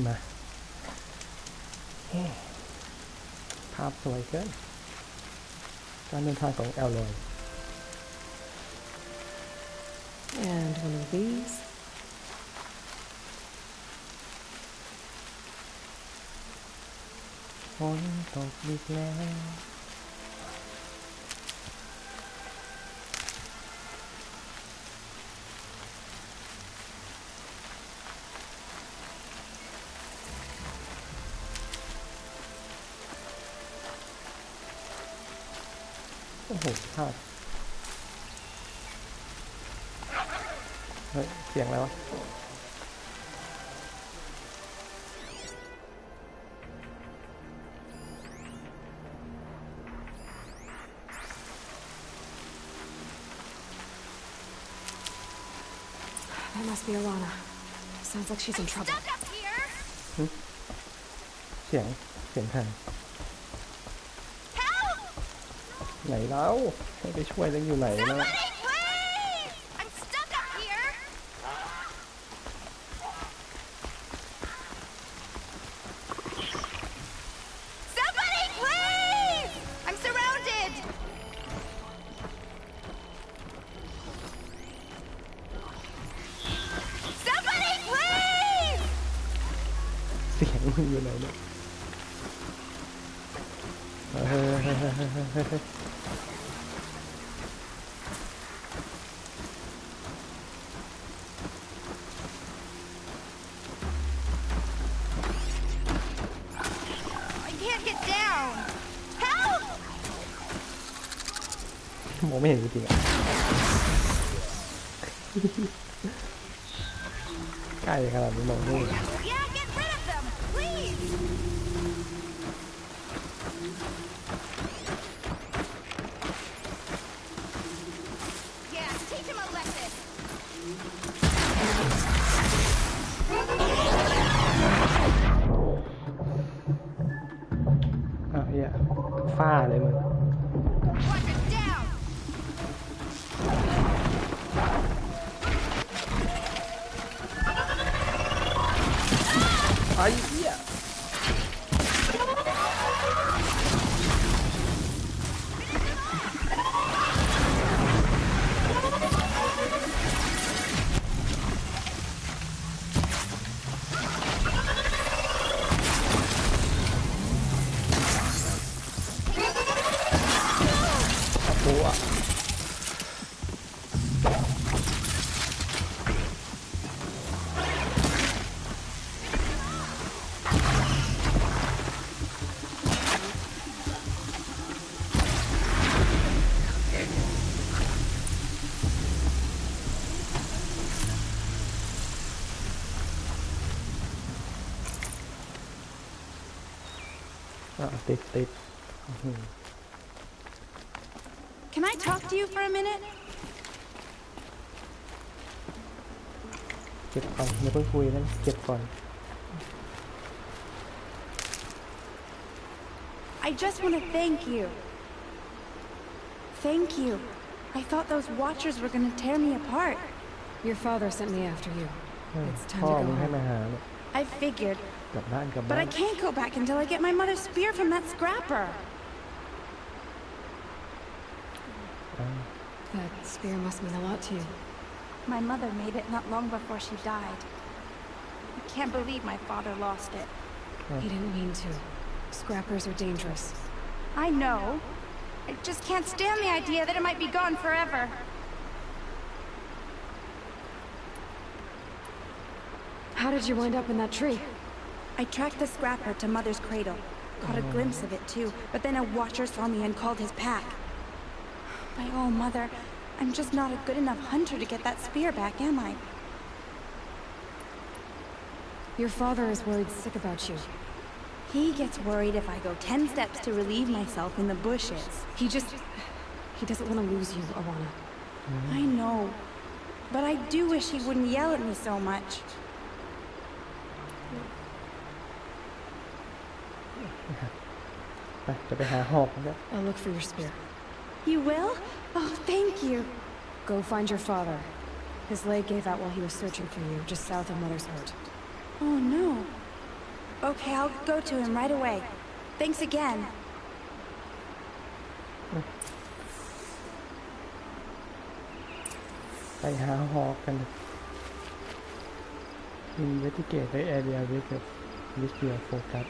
มาภาพสวยเกินการเดินทางของแอลลอย and one of theseฝนตกอีกแล้วโอ้โหภาพเฮ้ยเสียงอะไรวะThat must be Alana. Sounds like she's in trouble. เสียงใครไหนแล้วให้ไปช่วยแล้วอยู่ไหนนะ I'm stuck up here. Somebody, please! I'm surrounded. Somebody, please! เสียงมึงอยู่ไหนเนี่ยมองไม่เห็นจริงๆอ่ะใกล้ขนาดนี้มองไม่เห็นฝ้าเลยมึงไอ้เหี้ยตัวติดCan I talk to you for a minute? เก็บก่อนอย่าเพิ่งคุยนะเก็บก่อน I just want to thank you. Thank you. I thought those watchers were going to tear me apart. Your father sent me after you. It's time พ่อ to มึ go งให้มา home. หาเนี่ย I figured, กลับบ้าน but I can't go back until I get my mother's spear from that scrapper. That spear must mean a lot to you. My mother made it not long before she died. I can't believe my father lost it. He didn't mean to. Scrappers are dangerous. I know. I just can't stand the idea that it might be gone forever. How did you wind up in that tree? I tracked the scrapper to Mother's cradle. Caught a glimpse of it too, but then a watcher saw me and called his pack. My oh, Mother, I'm just not a good enough hunter to get that spear back, am I? Your father is worried sick about you. He gets worried if I go 10 steps to relieve myself in the bushes. He doesn't want to lose you, Alana. I know, but I do wish he wouldn't yell at me so much. I'll look for your spear. You will? Oh, thank you. Go find your father. His leg gave out while he was searching for you, just south of Mother's Hut. Oh no. Okay, I'll go to him right away. Thanks again. ไปหาฮอกกัน Investigate the area with your focus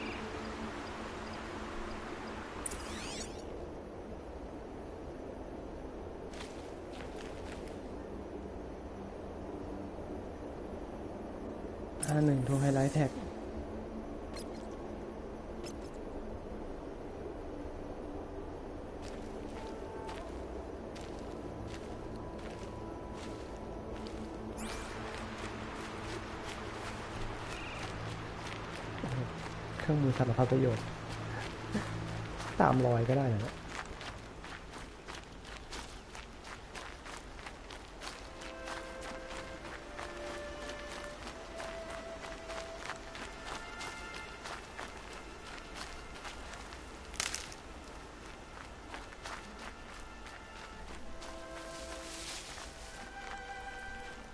1โทรไฮไลท์แท็กเครื่องมือสารพัดประโยชน์ตามรอยก็ได้นะ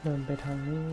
เดินไปทางนี้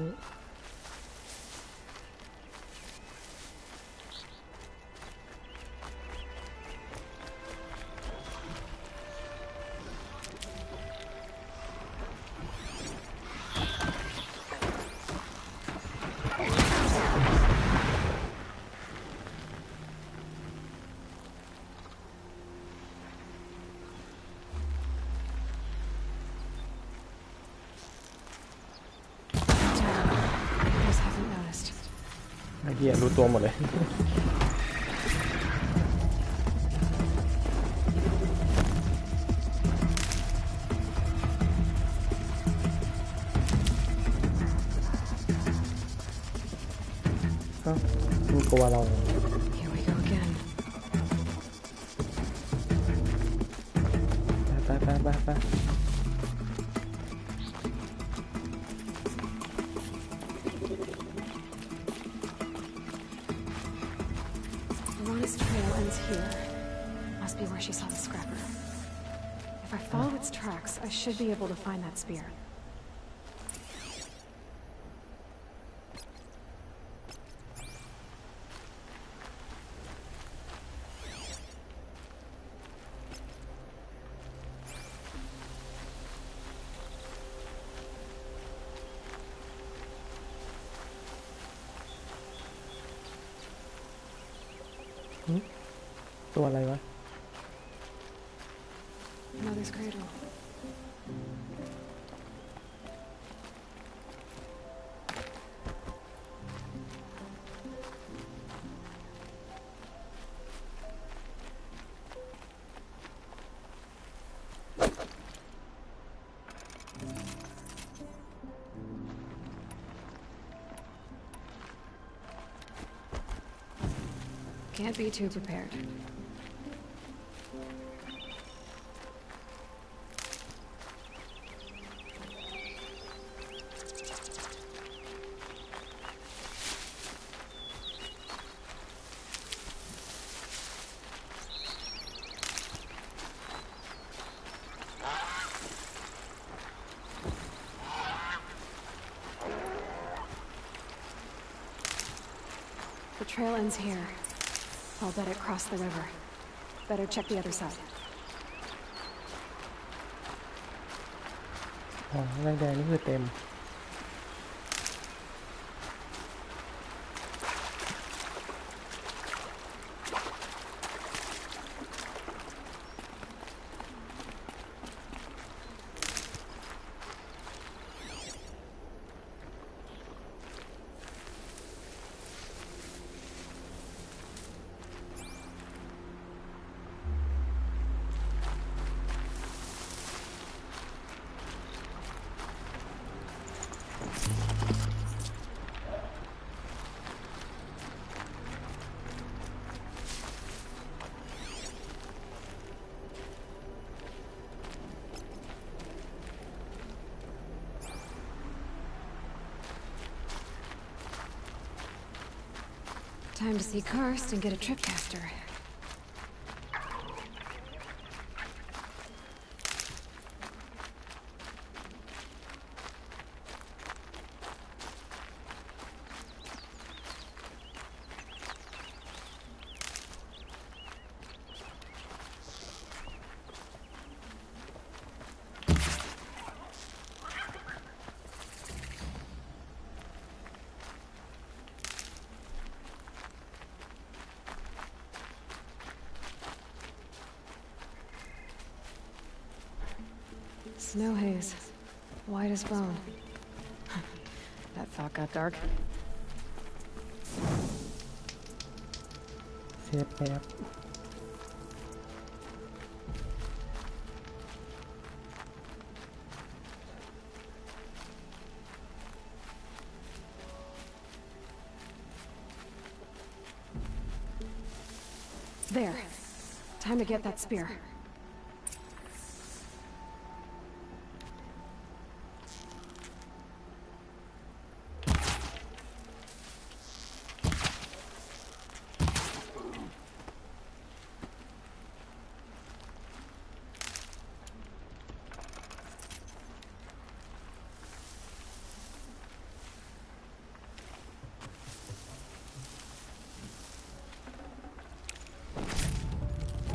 เหี้ยรู้ตัวหมดเลยดูกลัวเรา Here we go again. ไป Rona's trail ends here. Must be where she saw the scrapper. If I follow its tracks, I should be able to find that spear. Hmm? ตัวอะไรวะ Mother's cradle. Can't be too prepared. The trail ends here. I'll bet it crossed the river. Better check the other side. อ๋อแดงๆนี่คือเต็มTime to see Karst and get a tripcaster. Snow haze. White as bone. That thought got dark. เซฟแป๊บ There. Time to get that spear.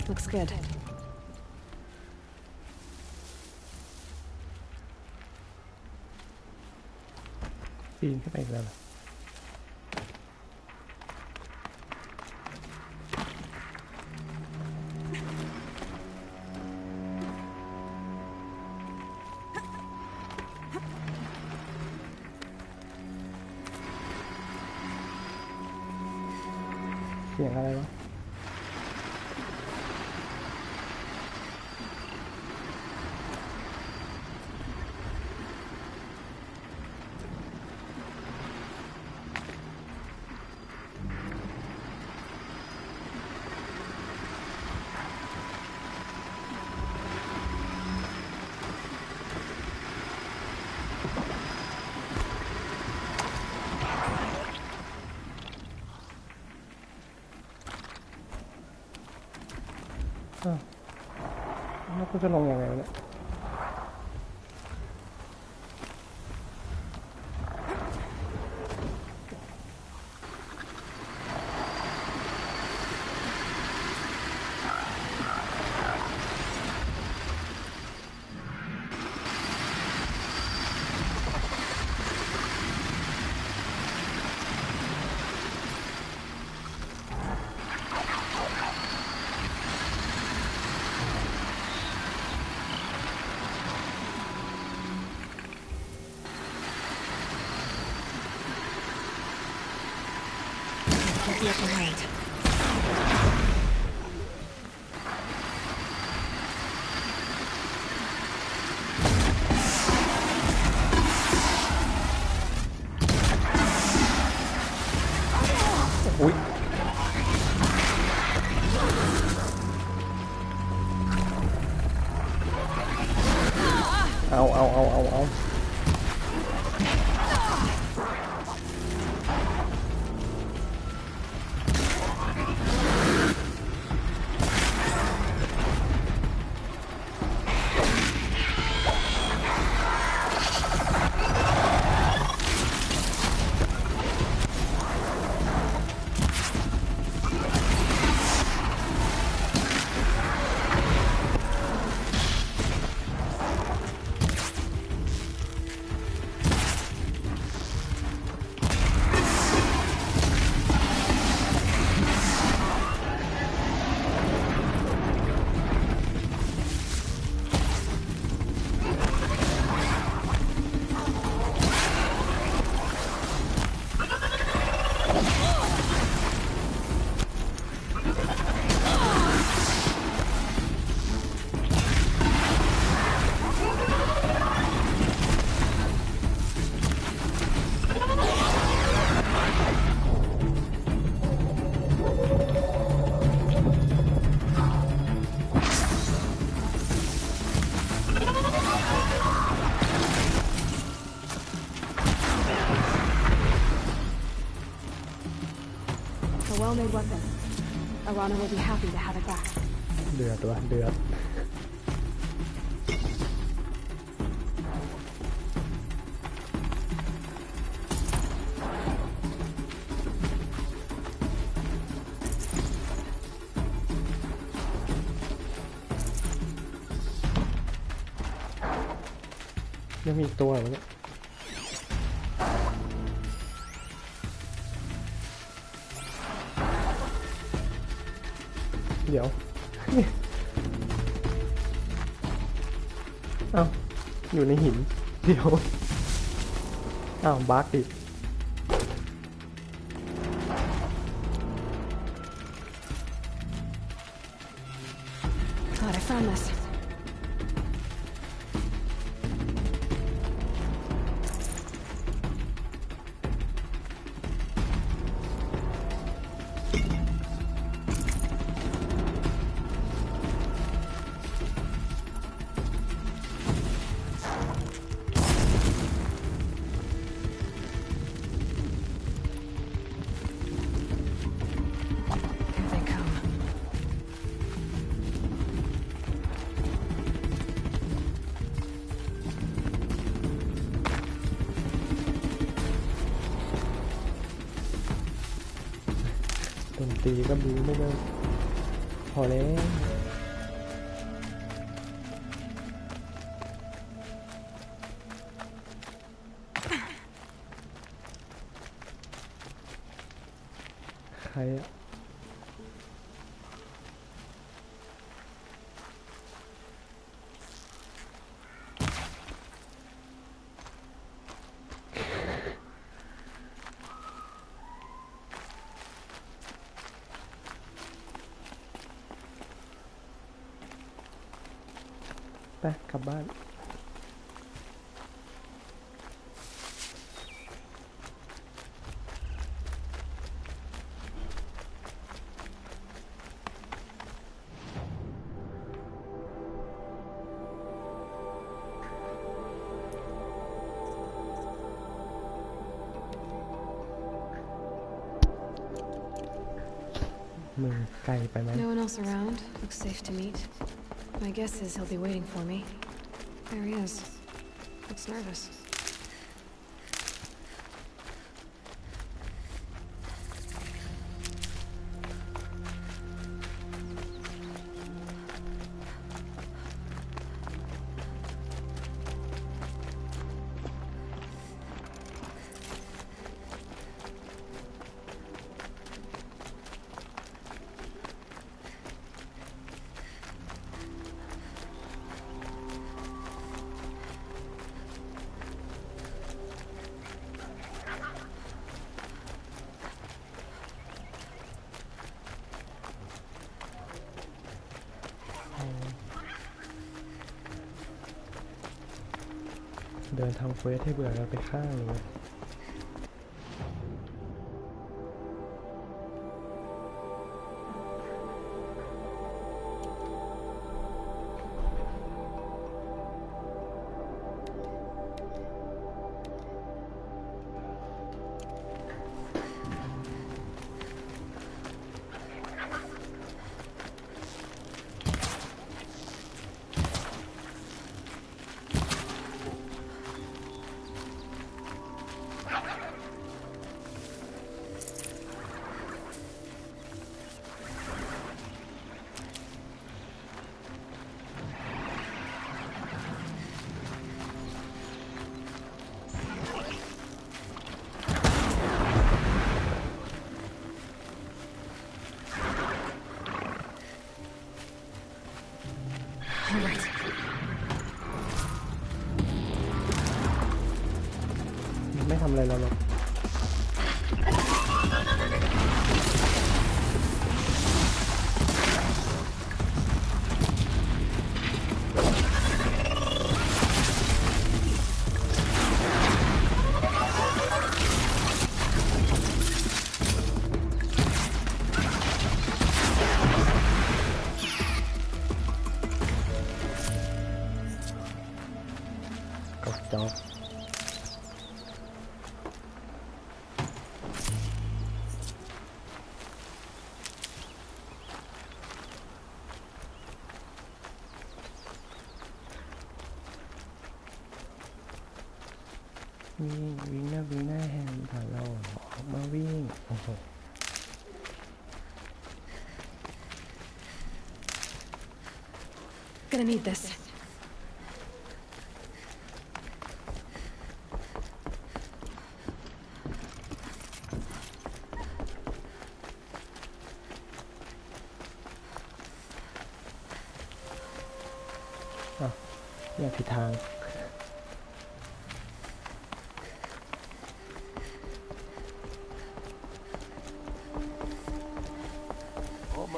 Looks good. ปีนขึ้นไปอีกแล้วเหรอเสียงอะไรวะแล้วกูจะลงยังไงวะเนี่ยBe up behind. อุ๊ยเอาA well-made weapon. Arana will be happy to have it back. เดือดวะเดือดยังมีอีกตัวเหรอเนี่ยเดี๋ยว เอ้า อยู่ในหินเดี๋ยวอ้าวบั๊กอีก Glad I found this. Here they come. ดนตรีก็บูไม่เลิกพอแล้วใครอะไปกลับบ้านมึงไกลไปไหม No one else around. Looks safe to meet. My guess is he'll be waiting for me. There he is. Looks nervous.เดินทำเควสให้เบื่อแล้วไปข้างเลยไม่ทำอะไรเราหรอกกบจอกวิ่งหน้าแฮมผ่านเราออกมาวิ่งโอ้โห Gonna need this. อ่ะเนี่ยผิดทาง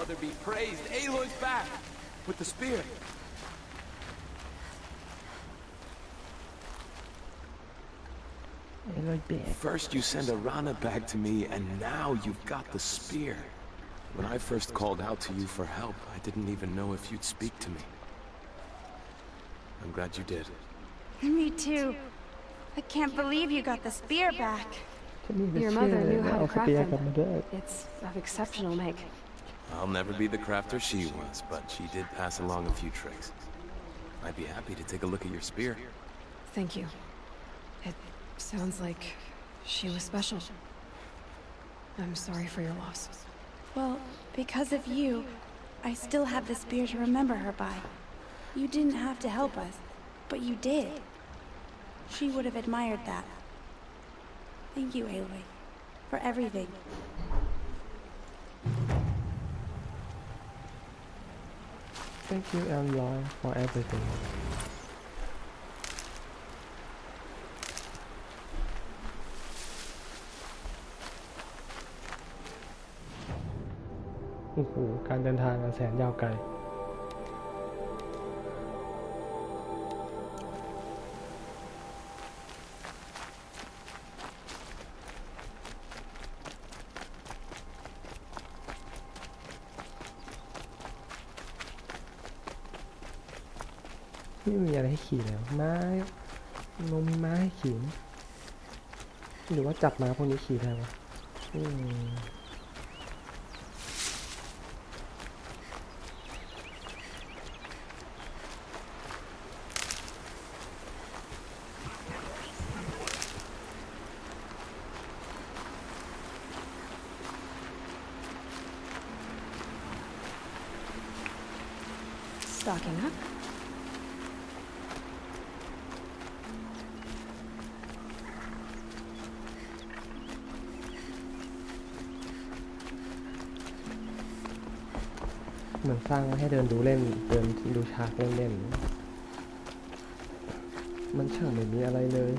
Mother be praised. Aloy's back! With the spear. First you send Arana back to me, and now you've got the spear. When I first called out to you for help, I didn't even know if you'd speak to me. I'm glad you did. Me too. I can't believe you got the spear back. Your mother knew how to craft them. It's of exceptional make. I'll never be the crafter she was, but she did pass along a few tricks. I'd be happy to take a look at your spear. Thank you. It sounds like she was special. I'm sorry for your loss. Well, because of you, I still have the spear to remember her by. You didn't have to help us, but you did. She would have admired that. Thank you, Aloy, for everything. Thank you, Aloy, for everything. โอ้โหการเดินทางอันแสนยาวไกลไม่มีอะไรให้ขี่แล้วม้านมม้าให้ขี่หรือว่าจับม้าพวกนี้ขี่ได้วะStocking up.เหมือนสร้างมาให้เดินดูเล่นเดินดูฉากเล่นๆมันช่างไม่มีอะไรเลย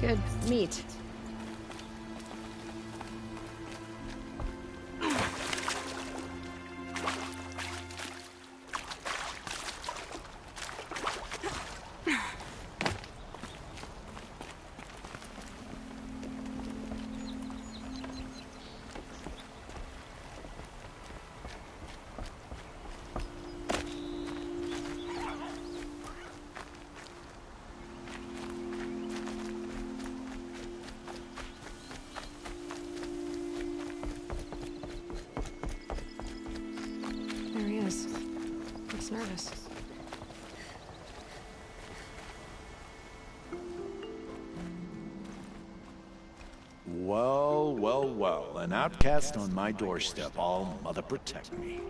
Good meat. There he is. Looks nervous. Well, well, well. An outcast on my doorstep. All mother protect me.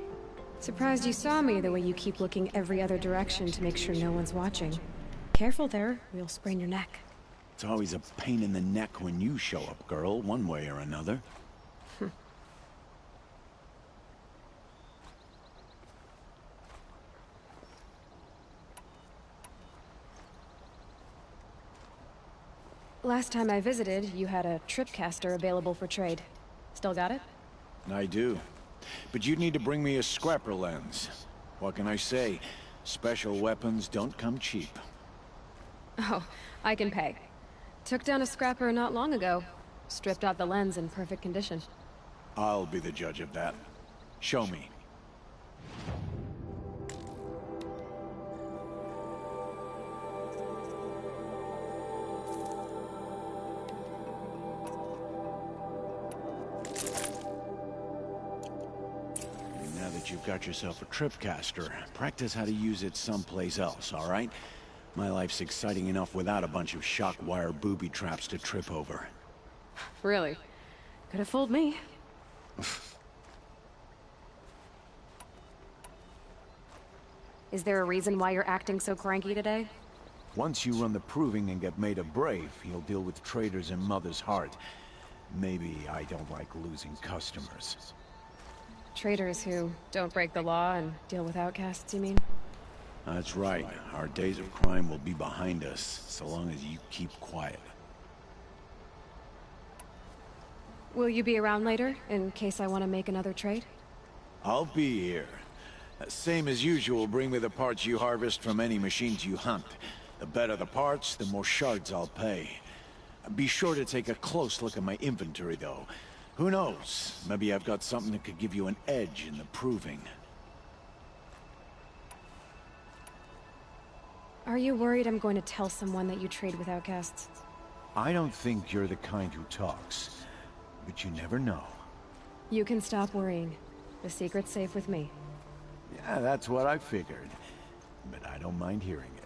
Surprised you saw me the way you keep looking every other direction to make sure no one's watching. Careful there, or you'll sprain your neck. It's always a pain in the neck when you show up, girl, one way or another. Last time I visited, you had a tripcaster available for trade. Still got it? I do. But you'd need to bring me a scrapper lens. What can I say? Special weapons don't come cheap. Oh, I can pay. Took down a scrapper not long ago. Stripped out the lens in perfect condition. I'll be the judge of that. Show me. that you've got yourself a tripcaster, practice how to use it someplace else, all right? My life's exciting enough without a bunch of shock wire booby traps to trip over. Really? Could have fooled me. Is there a reason why you're acting so cranky today? Once you run the proving and get made a brave, you'll deal with traitors in Mother's Heart. Maybe I don't like losing customers. Traitors who don't break the law and deal with outcasts, you mean? That's right. Our days of crime will be behind us, so long as you keep quiet. Will you be around later, in case I want to make another trade? I'll be here. Same as usual, bring me the parts you harvest from any machines you hunt. The better the parts, the more shards I'll pay. Be sure to take a close look at my inventory, though. Who knows? Maybe I've got something that could give you an edge in the proving. Are you worried I'm going to tell someone that you trade with outcasts? I don't think you're the kind who talks, but you never know. You can stop worrying. The secret's safe with me. Yeah, that's what I figured. But I don't mind hearing it.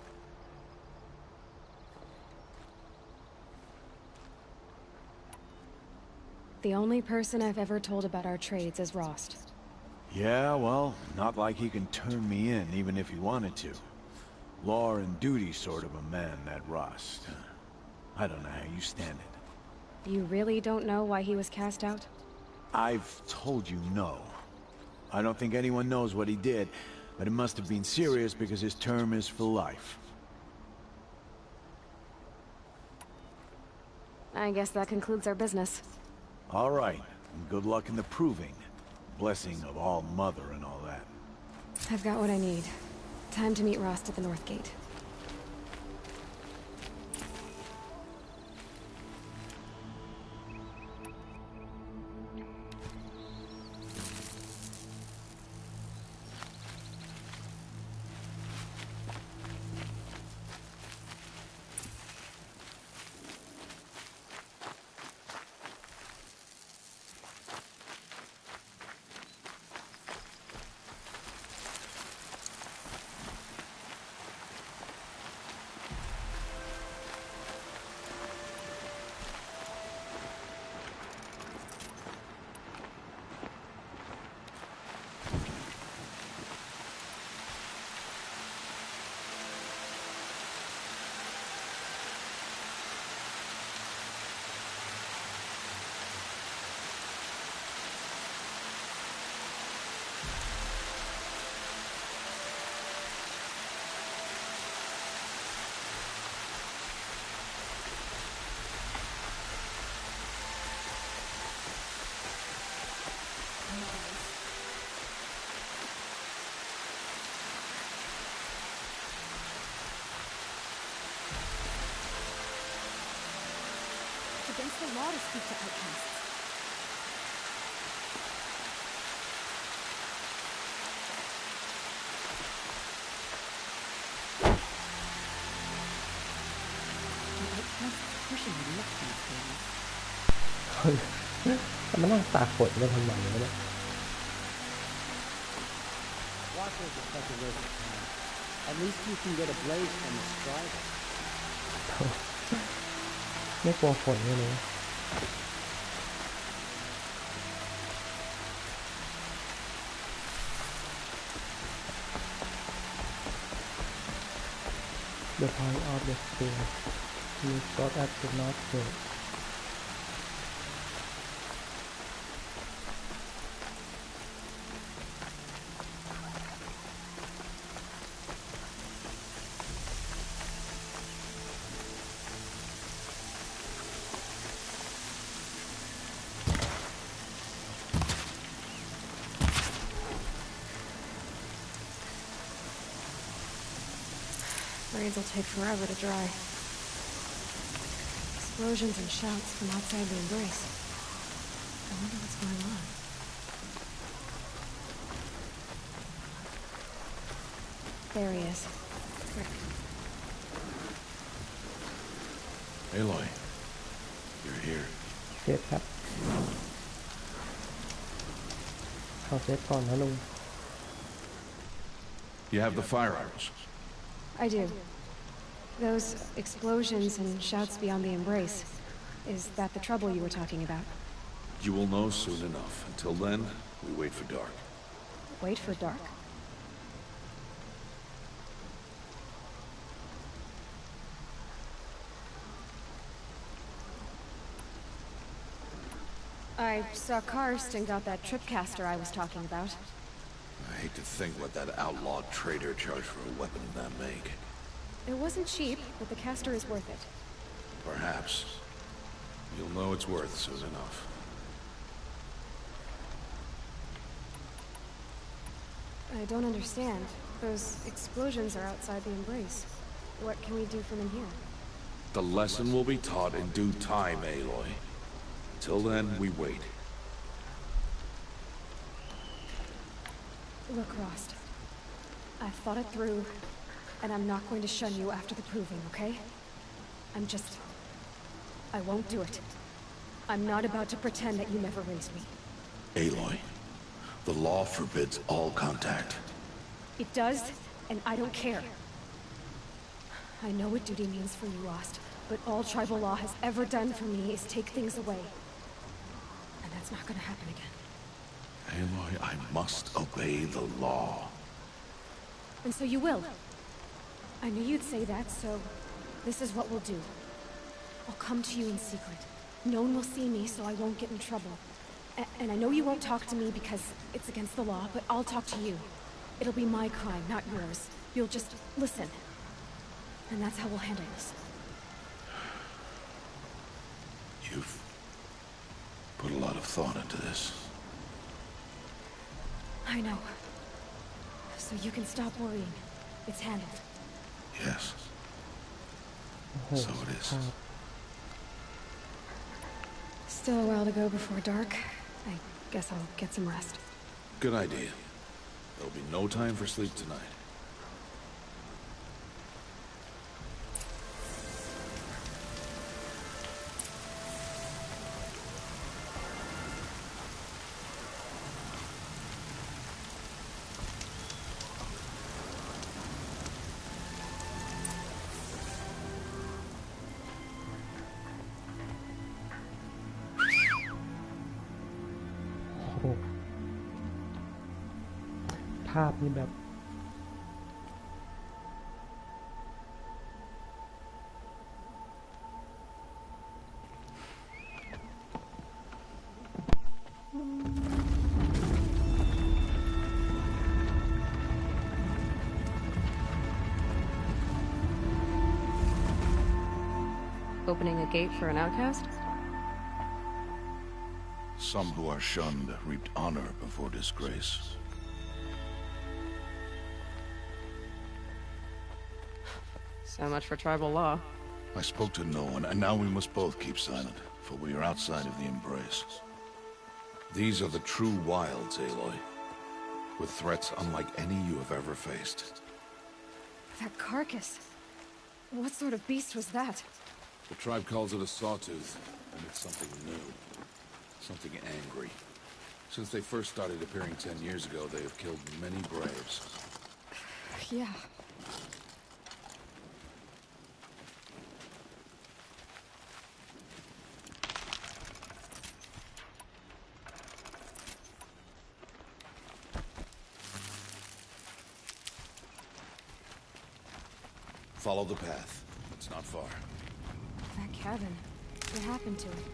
The only person I've ever told about our trades is Rost. Yeah, well, not like he can turn me in, even if he wanted to. Law and duty sort of a man, that Rost. I don't know how you stand it. You really don't know why he was cast out? I've told you no. I don't think anyone knows what he did, but it must have been serious because his term is for life. I guess that concludes our business. All right, and good luck in the proving. Blessing of All Mother and all that. I've got what I need. Time to meet Rost at the North Gate. Against the law to speak to outcasts. The outcasts pushing me left these days. แต่มันนั่งตากฝนกันทำไมวะเนี่ย Walkers are such a waste of time. At least you can get a blaze from the strider. ไม่กลัวฝนเลยนะ The point of the spear you got at the North Gate. Rains will take forever to dry. Explosions and shouts from outside the embrace. I wonder what's going on. There he is. Rick. Aloy, you're here. เซฟครับเข้าเซฟก่อนนะลุง You have the firearms. I do. Those explosions and shouts beyond the embrace. Is that the trouble you were talking about? You will know soon enough. Until then, we wait for dark. Wait for dark? I saw Karst and got that tripcaster I was talking about. I hate to think what that outlawed trader charged for a weapon of that make. It wasn't cheap, but the caster is worth it. Perhaps. You'll know it's worth soon enough. I don't understand. Those explosions are outside the embrace. What can we do from in here? The lesson will be taught in due time, Aloy. Till then, we wait. Look, Rost. I've thought it through, and I'm not going to shun you after the proving, okay? I won't do it. I'm not about to pretend that you never raised me. Aloy, the law forbids all contact. It does, and I don't care. I know what duty means for you, Rost, but all tribal law has ever done for me is take things away. And that's not gonna happen again. Aloy, I must obey the law. And so you will. I knew you'd say that, so this is what we'll do. I'll come to you in secret. No one will see me, so I won't get in trouble. And I know you won't talk to me because it's against the law, but I'll talk to you. It'll be my crime, not yours. You'll just listen. And that's how we'll handle this. You've put a lot of thought into this. I know. So you can stop worrying. It's handled. Yes. โอ้ So โห it is. ภาพ Still a while to go before dark. I guess I'll get some rest. Good idea. There'll be no time for sleep tonight.โอ้โหภาพนี่แบบ Opening a gate for an outcast? Some who are shunned reaped honor before disgrace. So much for tribal law. I spoke to no one, and now we must both keep silent, for we are outside of the embrace. These are the true wilds, Aloy, with threats unlike any you have ever faced. That carcass. What sort of beast was that? The tribe calls it a sawtooth, and it's something new. Something angry. Since they first started appearing 10 years ago, they have killed many braves. Yeah. Follow the path. It's not far. That cabin. What happened to it?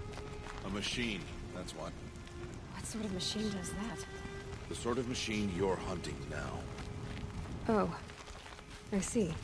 A machine, that's what. What sort of machine does that? The sort of machine you're hunting now. Oh. I see.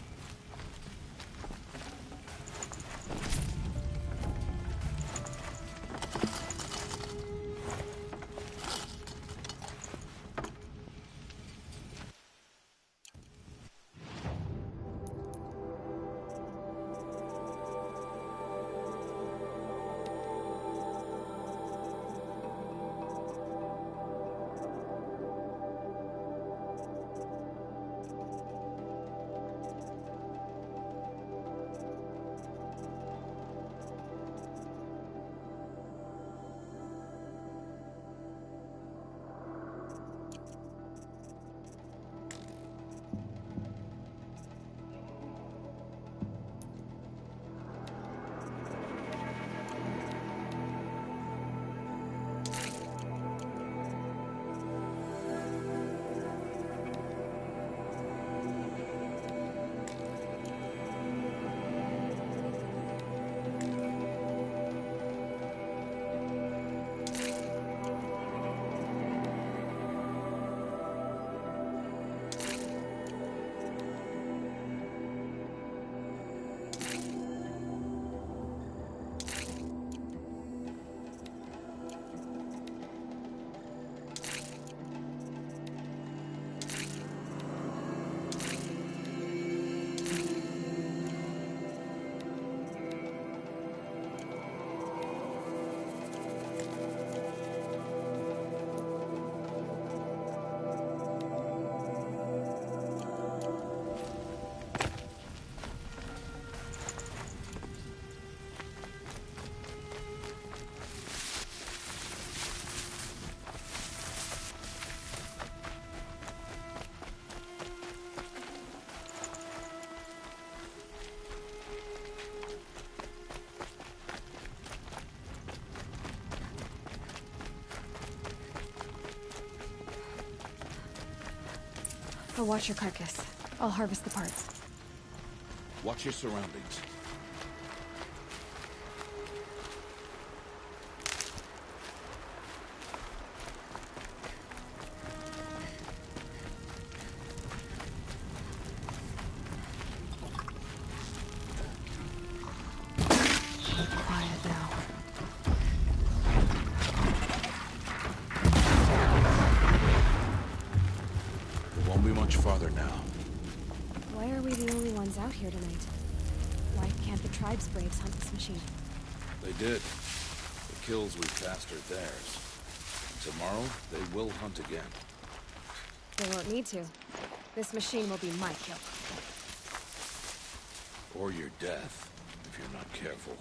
I'll watch your carcass. I'll harvest the parts. Watch your surroundings. Quiet now. It won't be much farther now. Why are we the only ones out here tonight? Why can't the tribe's braves hunt this machine? They did. The kills we passed are theirs. Tomorrow, they will hunt again. They won't need to. This machine will be my kill. Or your death, if you're not careful.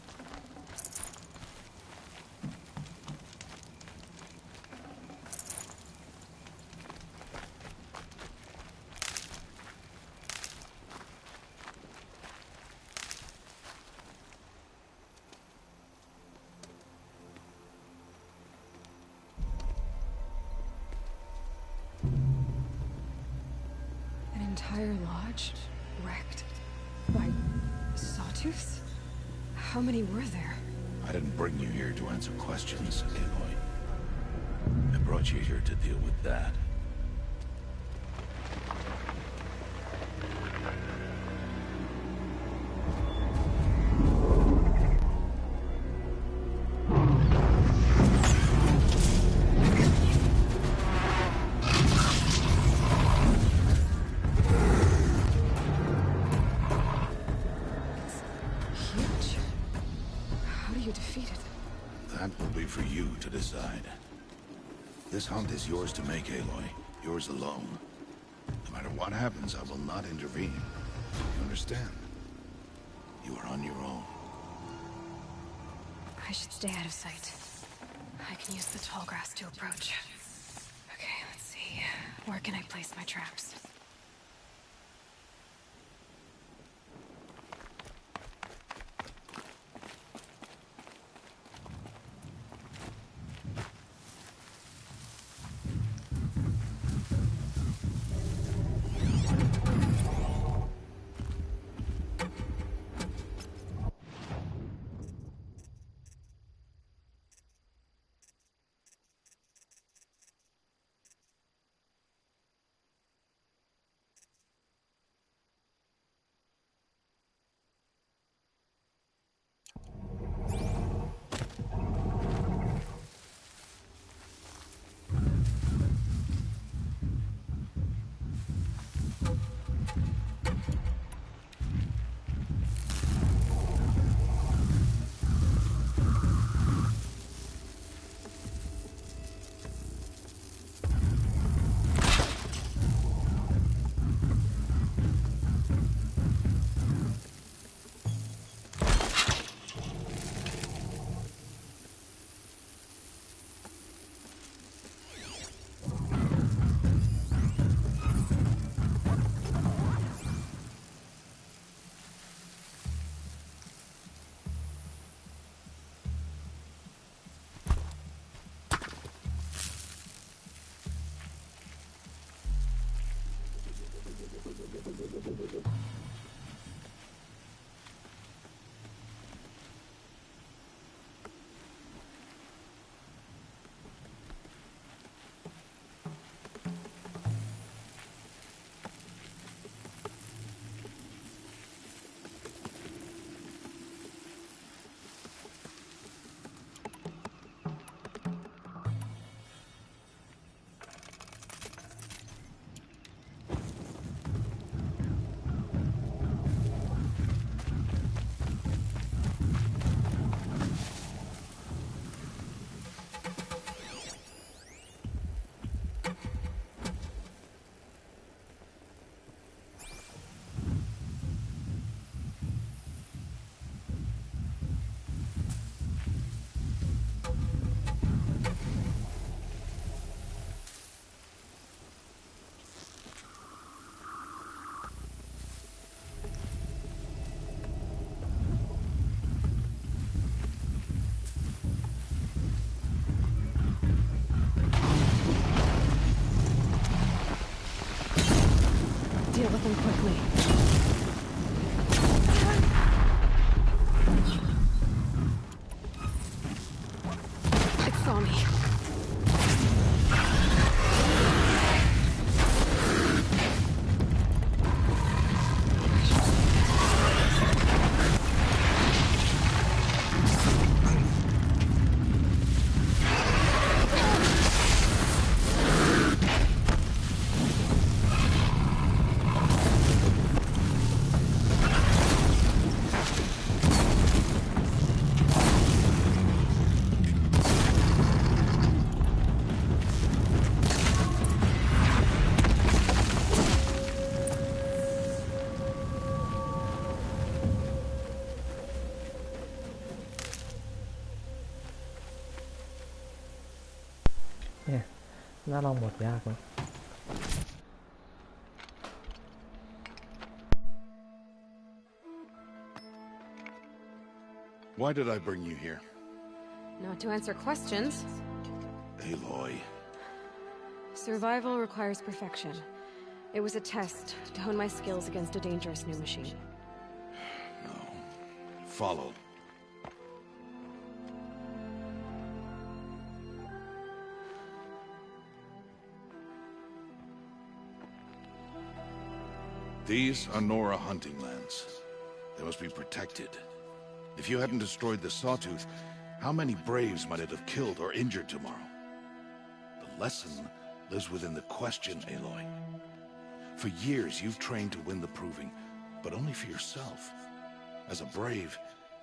An entire lodge wrecked by sawtooths? How many were there? I didn't bring you here to answer questions, Aloy. I brought you here to deal with that. Huge. How do you defeat it? That will be for you to decide. This hunt is yours to make, Aloy. Yours alone. No matter what happens, I will not intervene. You understand? You are on your own. I should stay out of sight. I can use the tall grass to approach. Okay, let's see. Where can I place my traps? something quickly. It saw me.เนี่ยน่าลองหมดยากนะ Why did I bring you here? Not to answer questions. Aloy. Survival requires perfection. It was a test to hone my skills against a dangerous new machine. No. Follow. These are Nora hunting lands. They must be protected. If you hadn't destroyed the Sawtooth, how many Braves might it have killed or injured tomorrow? The lesson lives within the question, Aloy. For years, you've trained to win the Proving, but only for yourself. As a Brave,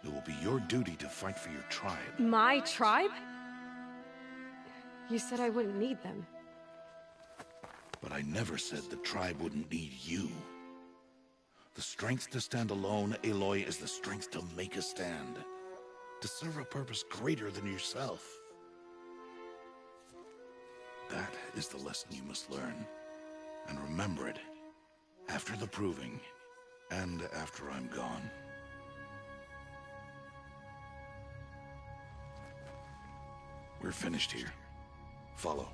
it will be your duty to fight for your tribe. My tribe? You said I wouldn't need them. But I never said the tribe wouldn't need you. The strength to stand alone, Aloy, is the strength to make a stand. To serve a purpose greater than yourself. That is the lesson you must learn. And remember it. After the Proving. And after I'm gone. We're finished here. Follow.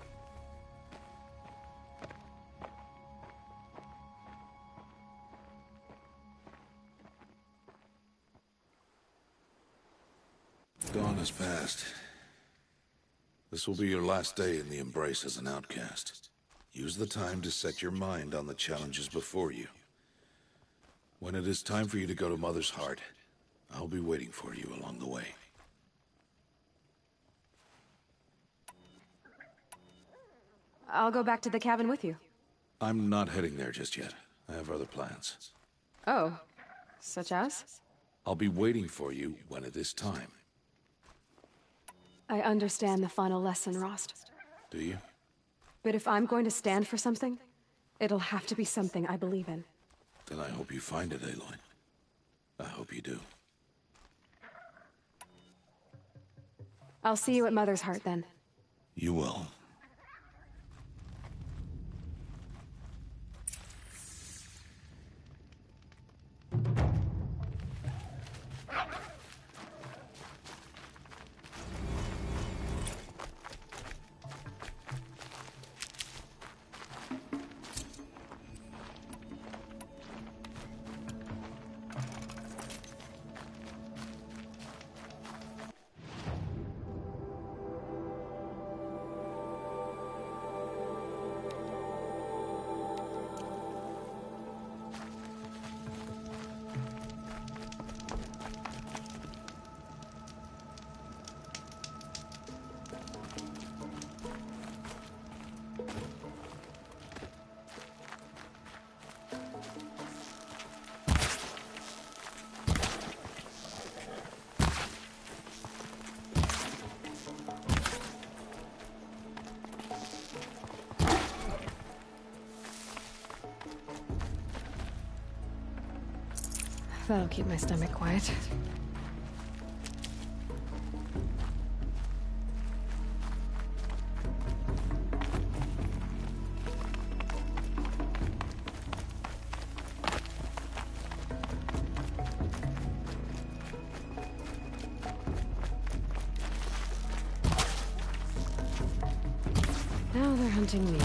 Dawn has passed. This will be your last day in the Embrace as an outcast. Use the time to set your mind on the challenges before you. When it is time for you to go to Mother's Heart, I'll be waiting for you along the way. I'll go back to the cabin with you. I'm not heading there just yet. I have other plans. Oh, such as? I'll be waiting for you when it is time. I understand the final lesson, Rost. Do you? But if I'm going to stand for something, it'll have to be something I believe in. Then I hope you find it, Aloy. I hope you do. I'll see you at Mother's Heart then. You will. That'll keep my stomach quiet. Now they're hunting me.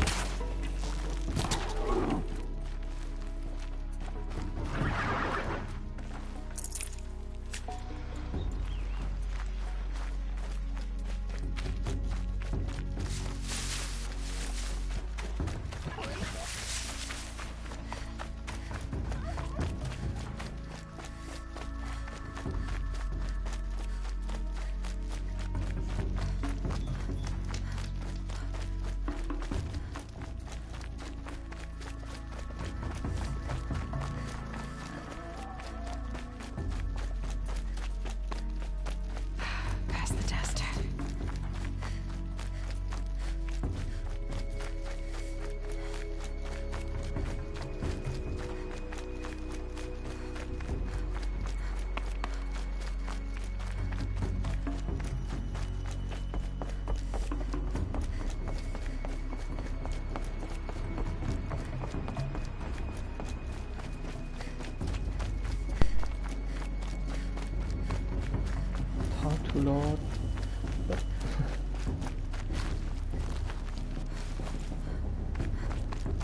to Lord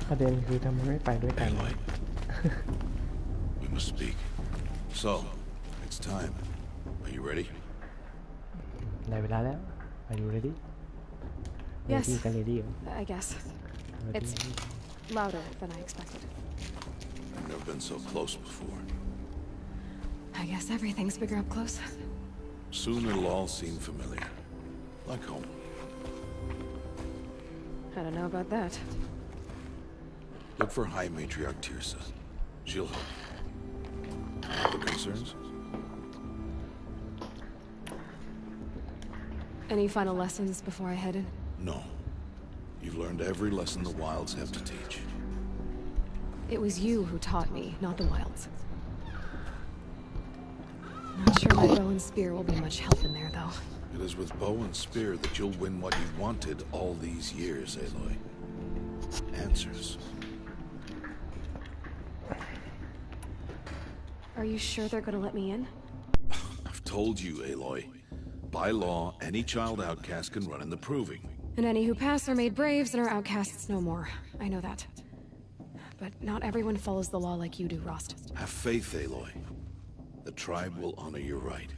ประเด็นคือทำไมไม่ไปด้วยกัน Aloy. We must speak. So, it's time. Are you ready? ได้เวลาแล้ว Are you ready? Yes. Ready กัน ready เหรอ I guess. Ready It's louder than I expected. I've never been so close before. I guess everything's bigger up close. Soon it'll all seem familiar. Like home. I don't know about that. Look for High Matriarch Tirsa. She'll help you. Other concerns? Any final lessons before I head in? No. You've learned every lesson the Wilds have to teach. It was you who taught me, not the Wilds. Not sure my bow and spear will be much help in there, though. It is with bow and spear that you'll win what you wanted all these years, Aloy. Answers. Are you sure they're gonna let me in? I've told you, Aloy. By law, any child outcast can run in the Proving. And any who pass are made braves and are outcasts no more. I know that. But not everyone follows the law like you do, Rost. Have faith, Aloy. The tribe will honor your right.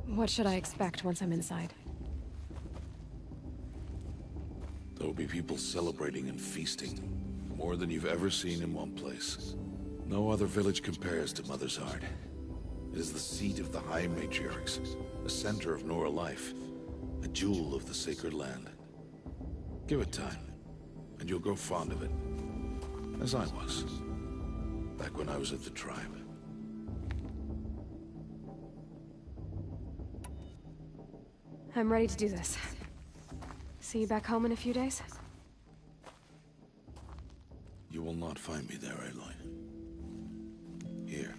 What should I expect once I'm inside? There will be people celebrating and feasting. More than you've ever seen in one place. No other village compares to Mother's Heart. It is the seat of the High Matriarchs, the center of Nora life, a jewel of the sacred land. Give it time, and you'll grow fond of it. As I was, back when I was at the tribe. I'm ready to do this. See you back home in a few days? You will not find me there, Aloy. Here.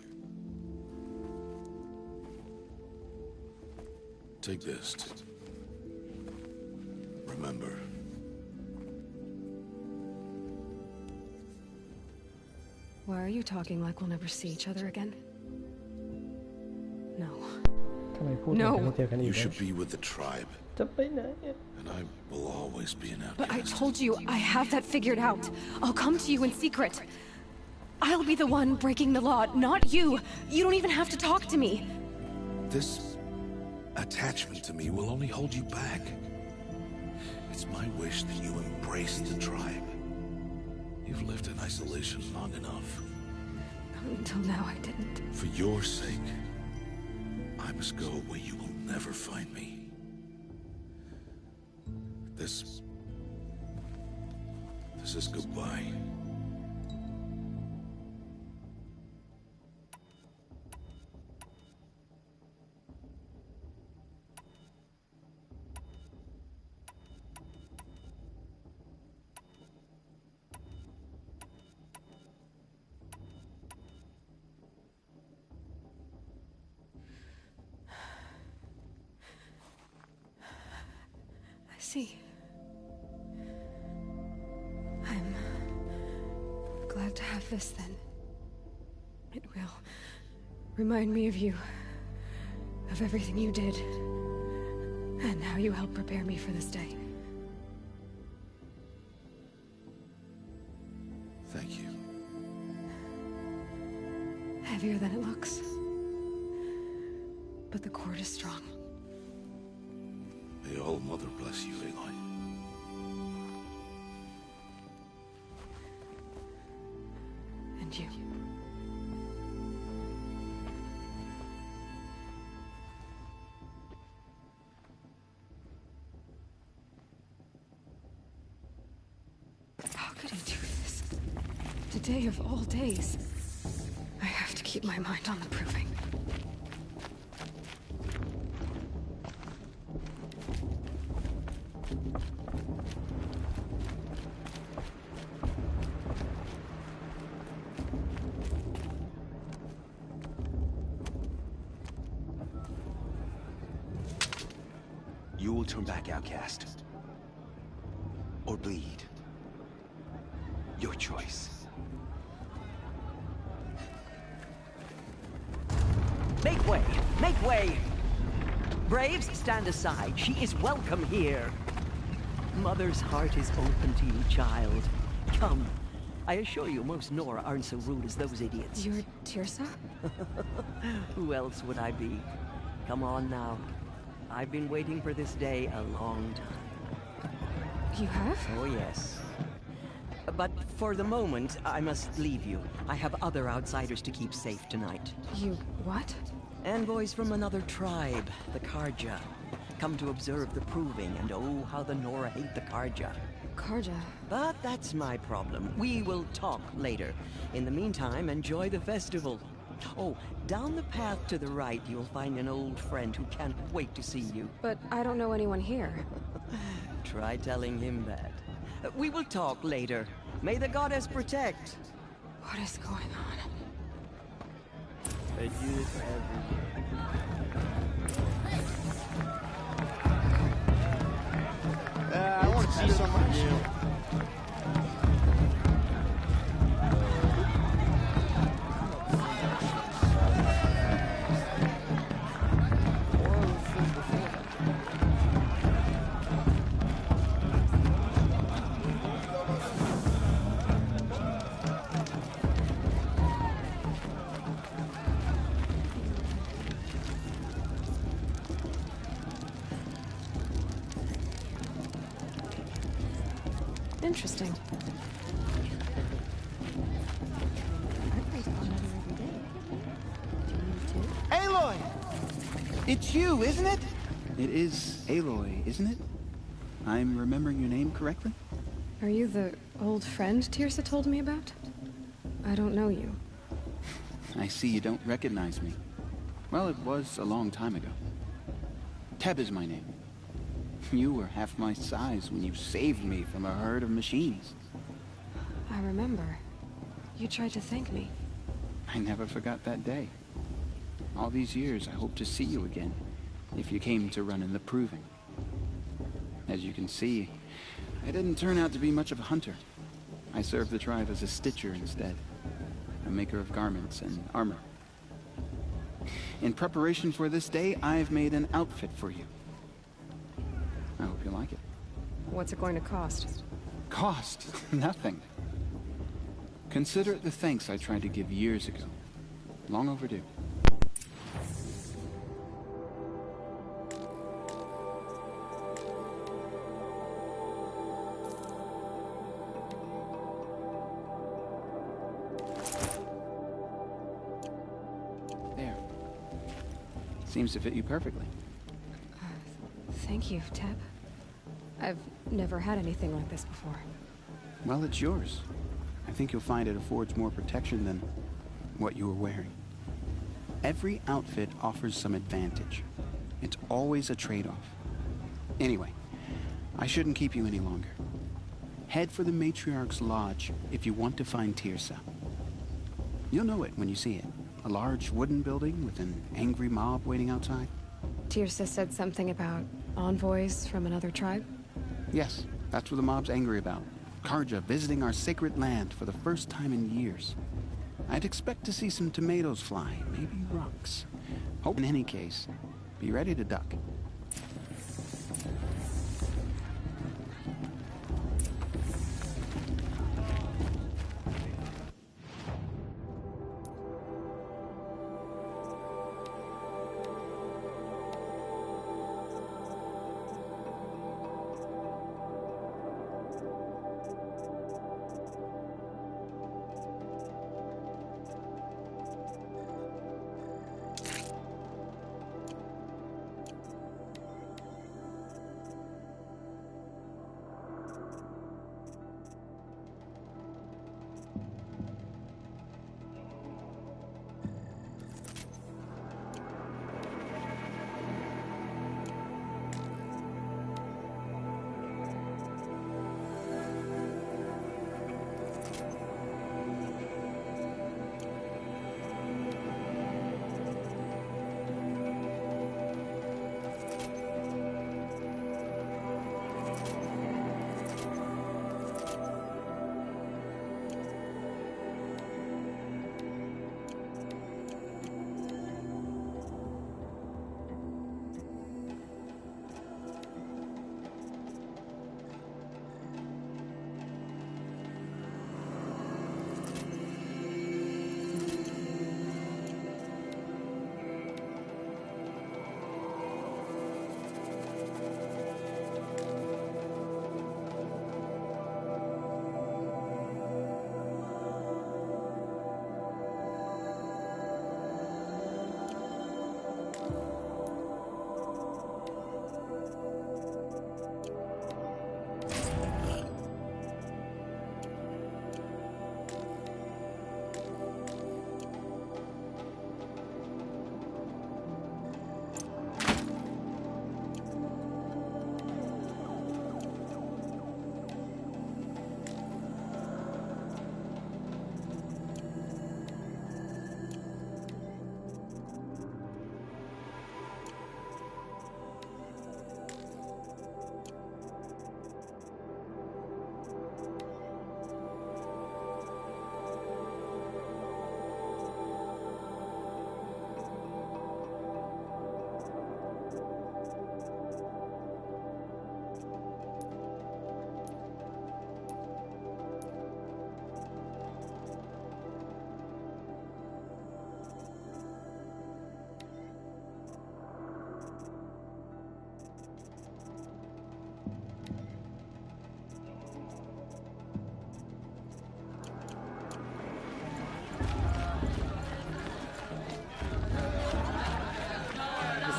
Take this. Remember. Why are you talking like we'll never see each other again? No. ทำไมพูดเหมือนจะไม่เจอกันอี You กแล้ว should be with the tribe, จะไปไหนอะ and I will always be an But I outcast. told you, I have that figured out. I'll come to you in secret. I'll be the one breaking the law, not you. You don't even have to talk to me. This attachment to me will only hold you back. It's my wish that you embrace the tribe. You've lived in isolation long enough. Until now, I didn't. For your sake, I must go where you will never find me. This is goodbye. I see. I'm glad to have this then. It will remind me of you, of everything you did, and how you helped prepare me for this day. Thank you. Heavier than it looks. But the cord is strong. May All Mother bless you, Aloy. And you. How could he do this? Today of all days. I have to keep my mind on the proving. You will turn back, outcast. Or bleed. Your choice. Make way! Make way! Braves, stand aside. She is welcome here. Mother's heart is open to you, child. Come. I assure you, most Nora aren't so rude as those idiots. You're Tirsa? Who else would I be? Come on now. I've been waiting for this day a long time. You have? Oh, yes. But for the moment, I must leave you. I have other outsiders to keep safe tonight. You what? Envoys from another tribe, the Karja. Come to observe the proving, and oh, how the Nora hate the Karja. Karja? But that's my problem. We will talk later. In the meantime, enjoy the festival. Oh, down the path to the right, you'll find an old friend who can't wait to see you. But I don't know anyone here. Try telling him that. We will talk later. May the goddess protect. What is going on? They do this every I want to see someone new. Interesting. Aloy! It's you, isn't it? It is Aloy, isn't it? I'm remembering your name correctly? Are you the old friend Tirsa told me about? I don't know you. I see you don't recognize me. Well, it was a long time ago. Teb is my name. You were half my size when you saved me from a herd of machines. I remember. You tried to thank me. I never forgot that day. All these years, I hope to see you again, if you came to run in the proving. As you can see, I didn't turn out to be much of a hunter. I served the tribe as a stitcher instead, a maker of garments and armor. In preparation for this day, I've made an outfit for you. I hope you like it. What's it going to cost? Cost? Nothing. Consider it the thanks I tried to give years ago. Long overdue. There. Seems to fit you perfectly. Thank you, Teb. I've never had anything like this before. Well, it's yours. I think you'll find it affords more protection than what you were wearing. Every outfit offers some advantage. It's always a trade-off. Anyway, I shouldn't keep you any longer. Head for the Matriarch's Lodge if you want to find Tirsa. You'll know it when you see it. A large wooden building with an angry mob waiting outside. Tirsa said something about envoys from another tribe? Yes, that's what the mob's angry about. Karja visiting our sacred land for the first time in years. I'd expect to see some tomatoes fly, maybe rocks. Hope in any case, be ready to duck.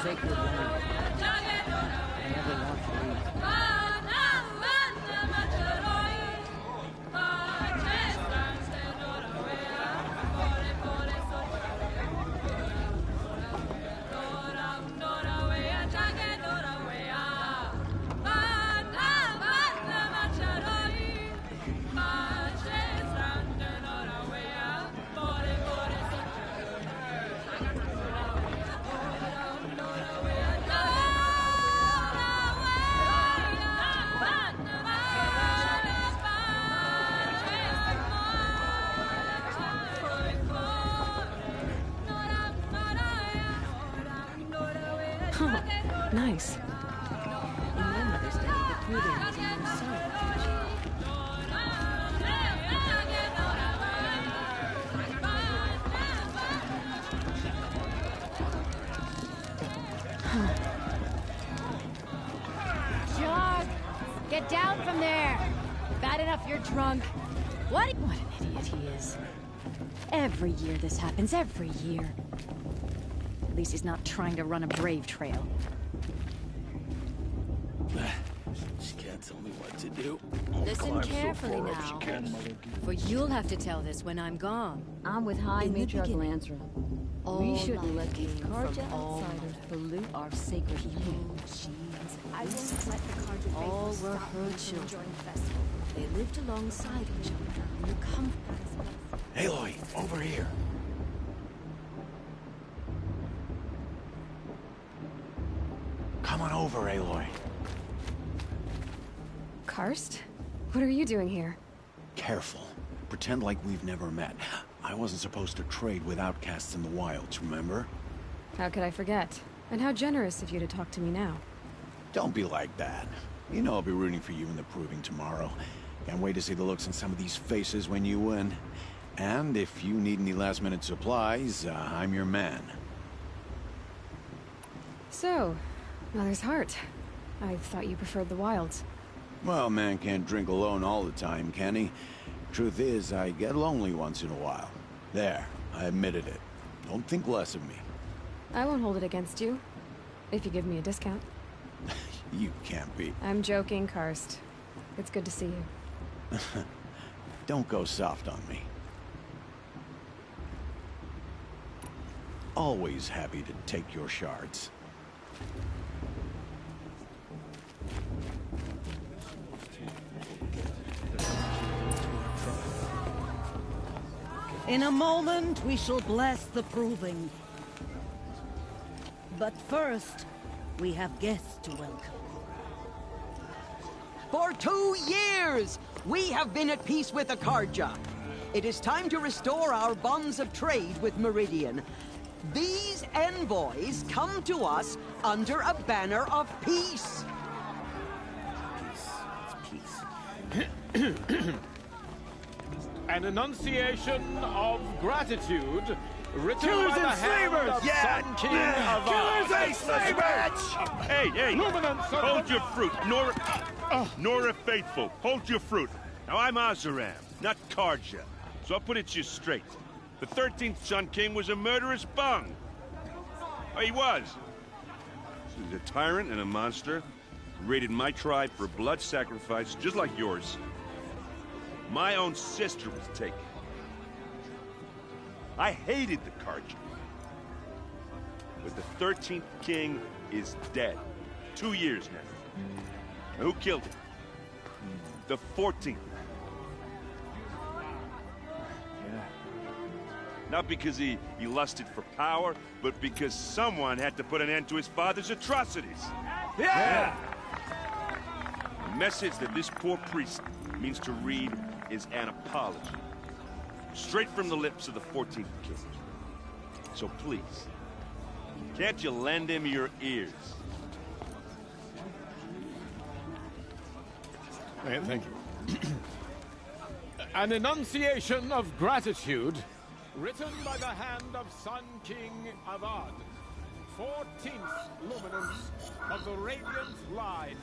sacred land. I never want to leave. Oh, nice. In my mother's day, the proving was a more John, get down from there. Bad enough you're drunk. What an idiot he is. Every year this happens, every year. At least he's not trying to run a brave trail. She can't tell me what to do. Listen carefully now, for you'll have to tell this when I'm gone. I'm with High Matriarch Lansra. We shouldn't let these Karja outsiders pollute our sacred land. I won't let the Karja All were her children. They lived alongside each other in the comfort. Aloy, over here. Come on over, Aloy. Karst? What are you doing here? Careful. Pretend like we've never met. I wasn't supposed to trade with outcasts in the wilds, remember? How could I forget? And how generous of you to talk to me now. Don't be like that. You know I'll be rooting for you in the proving tomorrow. Can't wait to see the looks on some of these faces when you win. And if you need any last-minute supplies, I'm your man. So, Mother's Heart. I thought you preferred the wilds. Well, man can't drink alone all the time, can he? Truth is, I get lonely once in a while. There, I admitted it. Don't think less of me. I won't hold it against you. If you give me a discount. You can't be. I'm joking, Karst. It's good to see you. Don't go soft on me. Always happy to take your shards. In a moment, we shall bless the proving. But first, we have guests to welcome. For 2 years, we have been at peace with the Karja. It is time to restore our bonds of trade with Meridian. These envoys come to us under a banner of peace. An enunciation of gratitude written Killers by the and hand slavers! of Yeah! Sun King of Killers and slavers! Hey, Luminance, hold your fruit. Nora Faithful, hold your fruit. Now, I'm Azaram, not Karja, so I'll put it to you straight. The 13th Sun King was a murderous bung. Oh, he was. He was a tyrant and a monster. Raided my tribe for blood sacrifice, just like yours. My own sister was taken. I hated the Karja. But the 13th king is dead. 2 years now. Now who killed him? The 14th. Not because he lusted for power, but because someone had to put an end to his father's atrocities. Yeah! The message that this poor priest means to read is an apology. Straight from the lips of the 14th king. So please, can't you lend him your ears? Thank you. An enunciation of gratitude written by the hand of Sun King Avad, 14th luminance of the Radiant Line.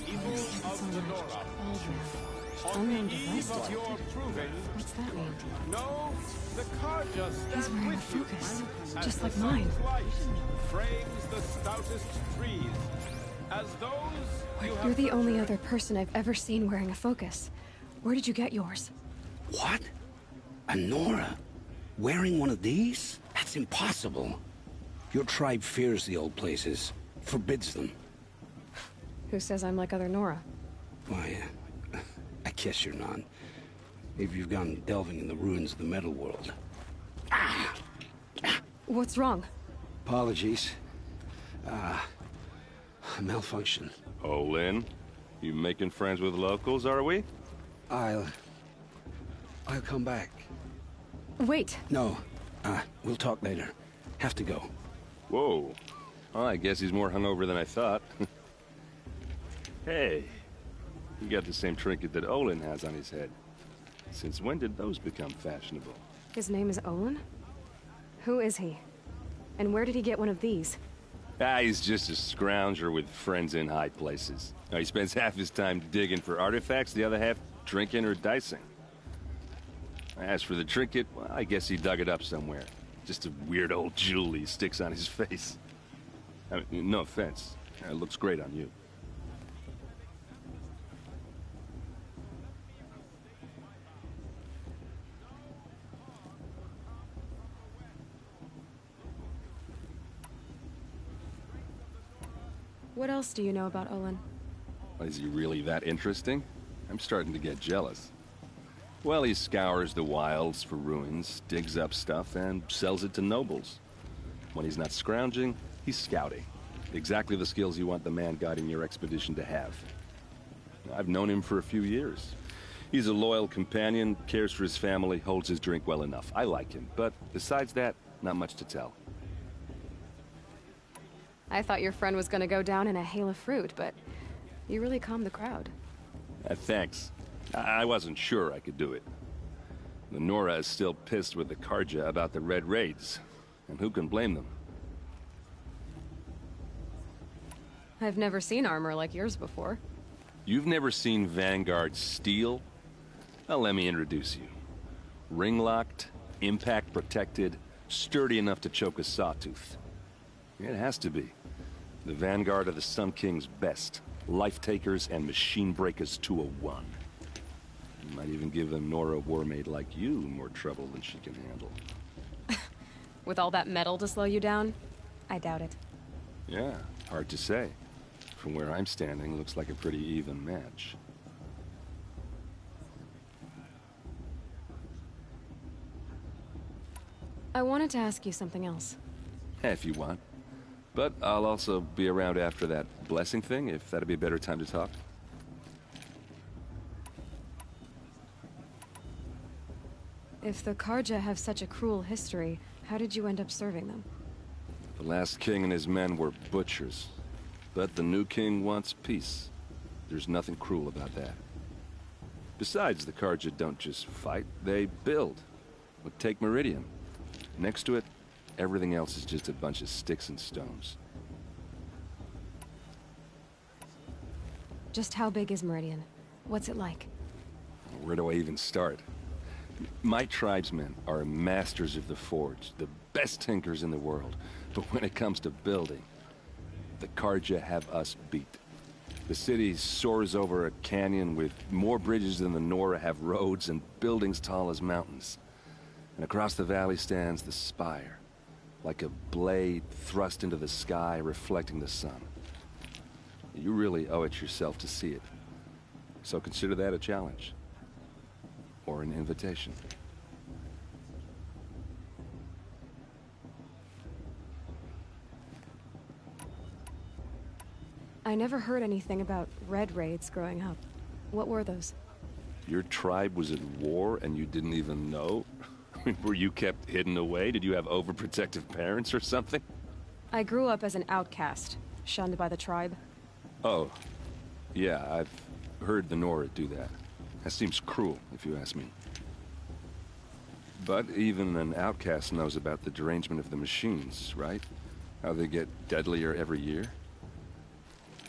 Evil of the Nora. Unknown device detected. What's that mean? No, the Karja He's stand wearing a with you focus, as just the like sun's mine. light frames the stoutest trees, as those you You're have the only nurtured. other person I've ever seen wearing a focus. Where did you get yours? What? A Nora? Wearing one of these? That's impossible. Your tribe fears the old places, forbids them. Who says I'm like other Nora? Why, I guess you're not. If you've gone delving in the ruins of the metal world. What's wrong? Apologies. Malfunction. Olin, you making friends with locals, are we? I'll come back. Wait. No, we'll talk later. Have to go. Whoa. Well, I guess he's more hungover than I thought. Hey, you got the same trinket that Olin has on his head. Since when did those become fashionable? His name is Olin? Who is he? And where did he get one of these? He's just a scrounger with friends in high places. He spends half his time digging for artifacts, the other half drinking or dicing. As for the trinket, well, I guess he dug it up somewhere. Just a weird old jewel he sticks on his face. I mean, no offense. It looks great on you. What else do you know about Olin? Is he really that interesting? I'm starting to get jealous. Well, he scours the wilds for ruins, digs up stuff, and sells it to nobles. When he's not scrounging, he's scouting. Exactly the skills you want the man guiding your expedition to have. I've known him for a few years. He's a loyal companion, cares for his family, holds his drink well enough. I like him, but besides that, not much to tell. I thought your friend was gonna go down in a hail of fruit, but you really calmed the crowd. Thanks. I wasn't sure I could do it. The Nora is still pissed with the Karja about the Red Raids, and who can blame them? I've never seen armor like yours before. You've never seen Vanguard steel? Well, let me introduce you. Ring-locked, impact-protected, sturdy enough to choke a sawtooth. It has to be. The Vanguard of the Sun King's best. Life-takers and machine-breakers to a one. You might even give a Nora warmaid like you more trouble than she can handle. With all that metal to slow you down? I doubt it. Yeah, hard to say. From where I'm standing, looks like a pretty even match. I wanted to ask you something else. If you want. But I'll also be around after that blessing thing, if that'd be a better time to talk. If the Karja have such a cruel history, how did you end up serving them? The last king and his men were butchers. But the new king wants peace. There's nothing cruel about that. Besides, the Karja don't just fight, they build. But take Meridian. Next to it, everything else is just a bunch of sticks and stones. Just how big is Meridian? What's it like? Where do I even start? My tribesmen are masters of the forge, the best tinkers in the world. But when it comes to building, the Karja have us beat. The city soars over a canyon with more bridges than the Nora have roads and buildings tall as mountains. And across the valley stands the spire, like a blade thrust into the sky reflecting the sun. You really owe it yourself to see it. So consider that a challenge. Or an invitation. I never heard anything about Red Raids growing up. What were those? Your tribe was at war and you didn't even know? Were you kept hidden away? Did you have overprotective parents or something? I grew up as an outcast, shunned by the tribe. Oh, yeah, I've heard the Nora do that. That seems cruel, if you ask me. But even an outcast knows about the derangement of the machines, right? How they get deadlier every year?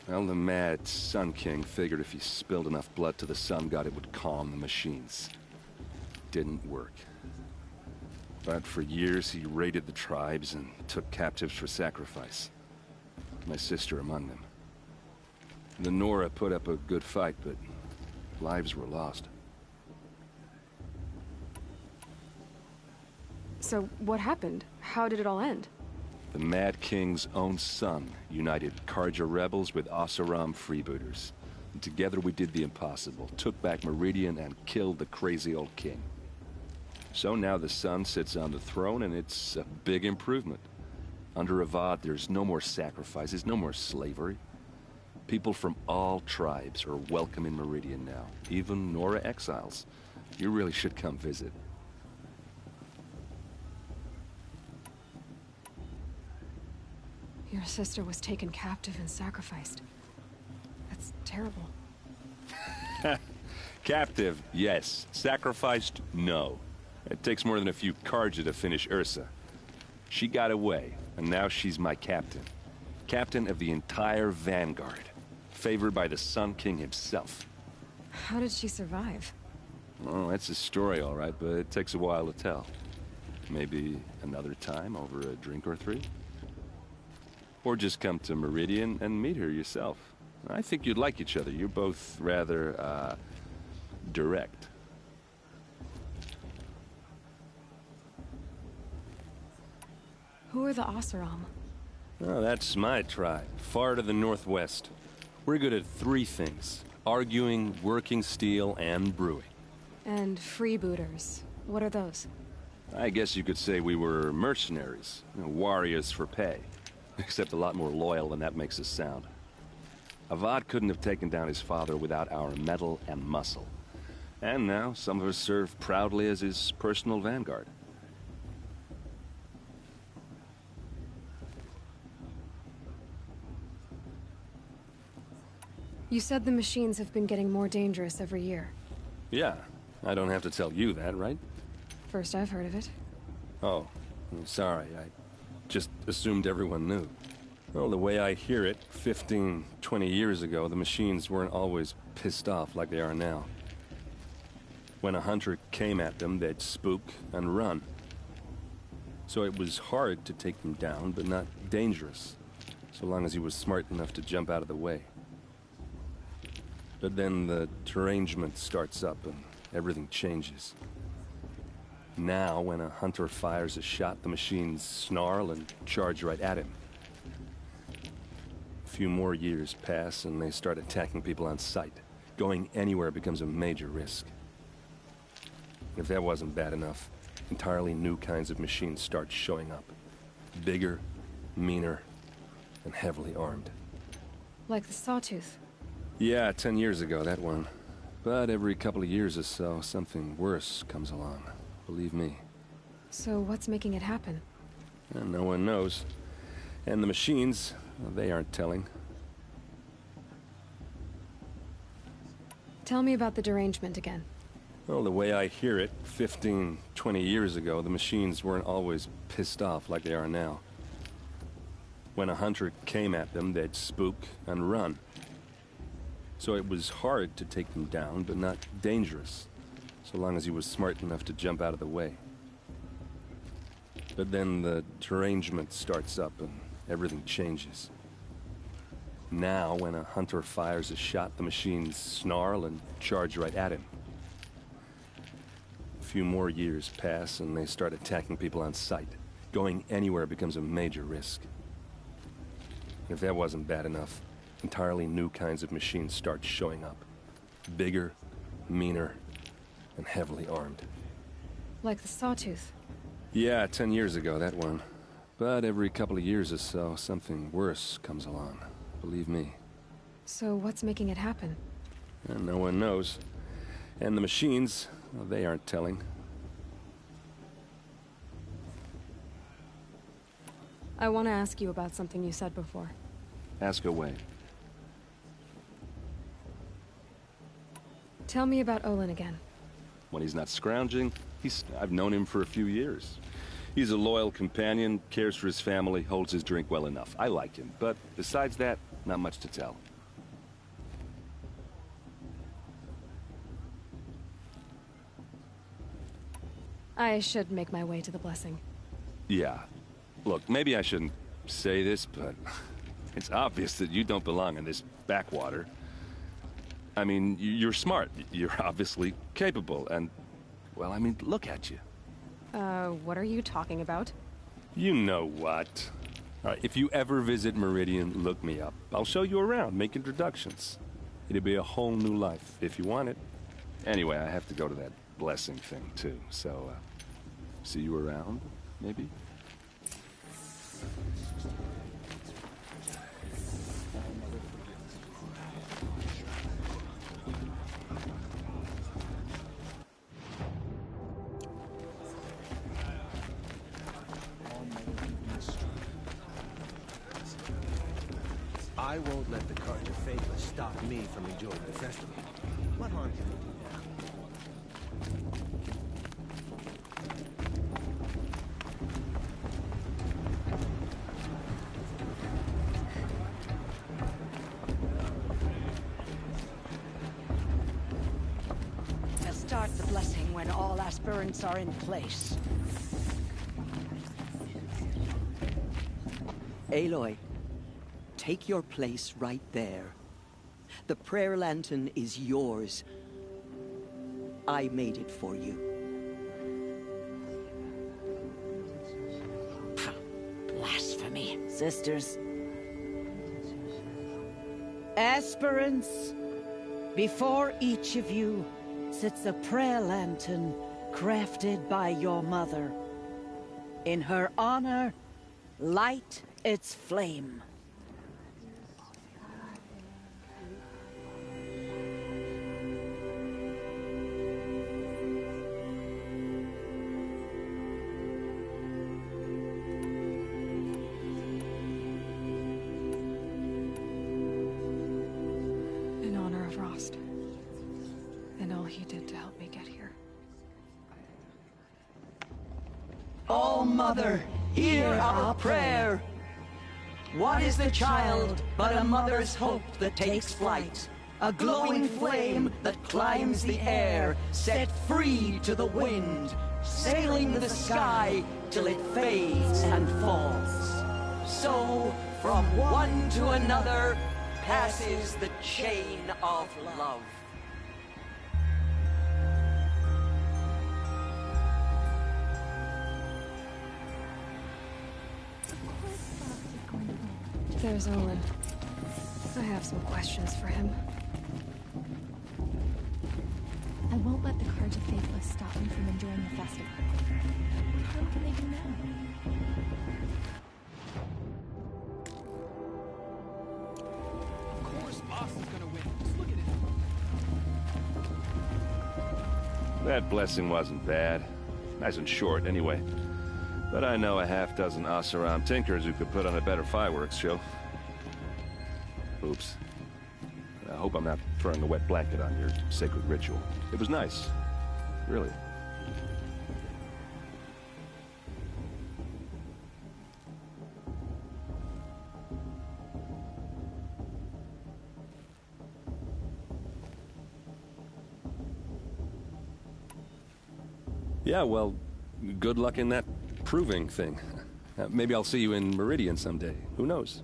Well, the mad Sun King figured if he spilled enough blood to the Sun God, it would calm the machines. Didn't work. But for years, he raided the tribes and took captives for sacrifice. My sister among them. The Nora put up a good fight, but lives were lost. So, what happened? How did it all end? The Mad King's own son united Karja rebels with Oseram freebooters. And together we did the impossible, took back Meridian and killed the crazy old king. So now the son sits on the throne and it's a big improvement. Under Avad, there's no more sacrifices, no more slavery. People from all tribes are welcome in Meridian now, even Nora exiles. You really should come visit. Your sister was taken captive and sacrificed. That's terrible. Captive, yes. Sacrificed, no. It takes more than a few Karja to finish Ursa. She got away, and now she's my captain. Captain of the entire Vanguard. Favored by the Sun King himself. How did she survive? Oh, that's a story, all right, but it takes a while to tell. Maybe another time over a drink or three? Or just come to Meridian and meet her yourself. I think you'd like each other. You're both rather, direct. Who are the Oseram? Oh, that's my tribe, far to the northwest. We're good at three things: arguing, working steel, and brewing. And freebooters. What are those? I guess you could say we were mercenaries, warriors for pay. Except a lot more loyal than that makes us sound. Avad couldn't have taken down his father without our metal and muscle. And now, some of us serve proudly as his personal vanguard. You said the machines have been getting more dangerous every year. Yeah, I don't have to tell you that, right? First I've heard of it. Oh, I'm sorry, I just assumed everyone knew. Well, the way I hear it, 15, 20 years ago, the machines weren't always pissed off like they are now. When a hunter came at them, they'd spook and run. So it was hard to take them down, but not dangerous, so long as he was smart enough to jump out of the way. But then the derangement starts up and everything changes. Now, when a hunter fires a shot, the machines snarl and charge right at him. A few more years pass and they start attacking people on sight. Going anywhere becomes a major risk. If that wasn't bad enough, entirely new kinds of machines start showing up. Bigger, meaner, and heavily armed. Like the Sawtooth? Yeah, 10 years ago, that one. But every couple of years or so, something worse comes along. Believe me. So what's making it happen? And no one knows. And the machines, well, they aren't telling. Tell me about the derangement again. Well, the way I hear it, 15, 20 years ago, the machines weren't always pissed off like they are now. When a hunter came at them, they'd spook and run. So it was hard to take them down, but not dangerous, so long as he was smart enough to jump out of the way. But then the derangement starts up and everything changes. Now, when a hunter fires a shot, the machines snarl and charge right at him. A few more years pass and they start attacking people on sight. Going anywhere becomes a major risk. If that wasn't bad enough, entirely new kinds of machines start showing up. Bigger, meaner, and heavily armed. Like the Sawtooth? Yeah, 10 years ago, that one. But every couple of years or so, something worse comes along. Believe me. So what's making it happen? And no one knows. And the machines, well, they aren't telling. I want to ask you about something you said before. Ask away. Tell me about Olin again. When he's not scrounging, I've known him for a few years. He's a loyal companion, cares for his family, holds his drink well enough. I like him, but besides that, not much to tell. I should make my way to the blessing. Yeah. Look, maybe I shouldn't say this, but it's obvious that you don't belong in this backwater. I mean, you're smart. You're obviously capable, and, well, I mean, look at you. What are you talking about? You know what. All right, if you ever visit Meridian, look me up. I'll show you around, make introductions. It'll be a whole new life, if you want it. Anyway, I have to go to that blessing thing, too, so, see you around, maybe? I won't let the Carja Faithless stop me from enjoying the festival. What harm can it do now? To start the blessing when all aspirants are in place. Aloy, take your place right there. The prayer lantern is yours. I made it for you. Blasphemy, sisters. Aspirants, before each of you sits a prayer lantern crafted by your mother. In her honor, light its flame. In honor of Rost. And all he did to help me get here. Oh, Mother, hear our prayer. What is the child but a mother's hope that takes flight? A glowing flame that climbs the air, set free to the wind, sailing the sky till it fades and falls. So, from one to another, passes the chain of love. There's Olin. I have some questions for him. I won't let the Carja Faithless stop me from enjoying the festival. What harm can they do now? Of course, Boss is gonna win. Just look at it. That blessing wasn't bad. Nice and short, anyway. But I know a half-dozen Oseram tinkers who could put on a better fireworks show. Oops. I hope I'm not throwing a wet blanket on your sacred ritual. It was nice. Really. Yeah, well, good luck in that proving thing. Maybe I'll see you in Meridian someday. Who knows?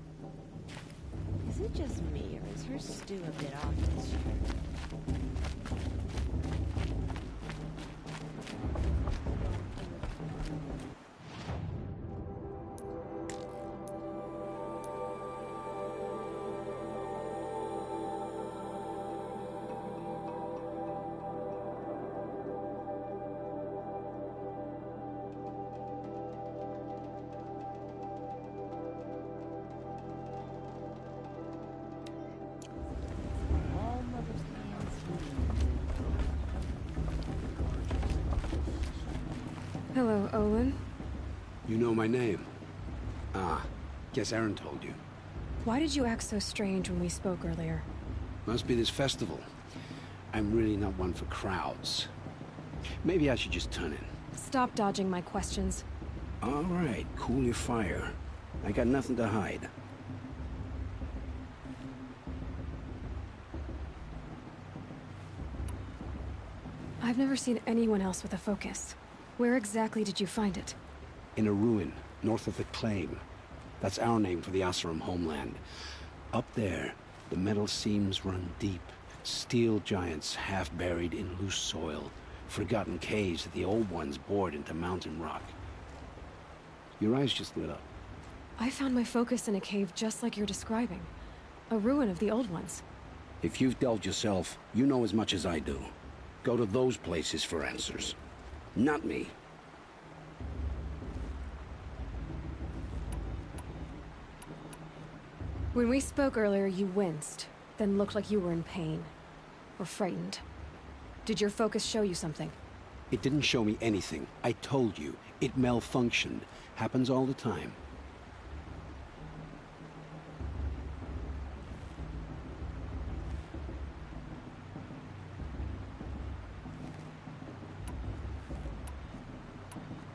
Is it just me, or is her stew a bit off this year? Hello, Olin. You know my name? Ah, guess Aaron told you. Why did you act so strange when we spoke earlier? Must be this festival. I'm really not one for crowds. Maybe I should just turn in. Stop dodging my questions. All right, cool your fire. I got nothing to hide. I've never seen anyone else with a focus. Where exactly did you find it? In a ruin, north of the Claim. That's our name for the Oseram homeland. Up there, the metal seams run deep. Steel giants half buried in loose soil. Forgotten caves that the old ones bored into mountain rock. Your eyes just lit up. I found my focus in a cave just like you're describing. A ruin of the old ones. If you've delved yourself, you know as much as I do. Go to those places for answers. Not me. When we spoke earlier, you winced, then looked like you were in pain. Or frightened. Did your focus show you something? It didn't show me anything. I told you. It malfunctioned. Happens all the time.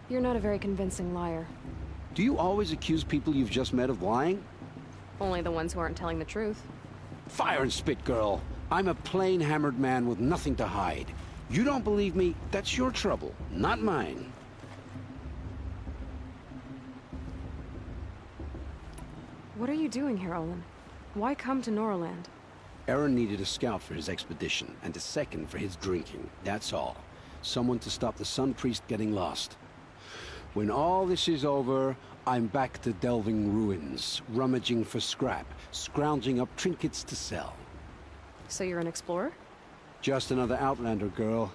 You're not a very convincing liar. Do you always accuse people you've just met of lying? Only the ones who aren't telling the truth. Fire and spit, girl. I'm a plain hammered man with nothing to hide. You don't believe me, that's your trouble, not mine. What are you doing here, Olin? Why come to Noraland? Aaron needed a scout for his expedition, and a second for his drinking, that's all. Someone to stop the Sun Priest getting lost. When all this is over, I'm back to delving ruins, rummaging for scrap, scrounging up trinkets to sell. So you're an explorer? Just another Outlander, girl.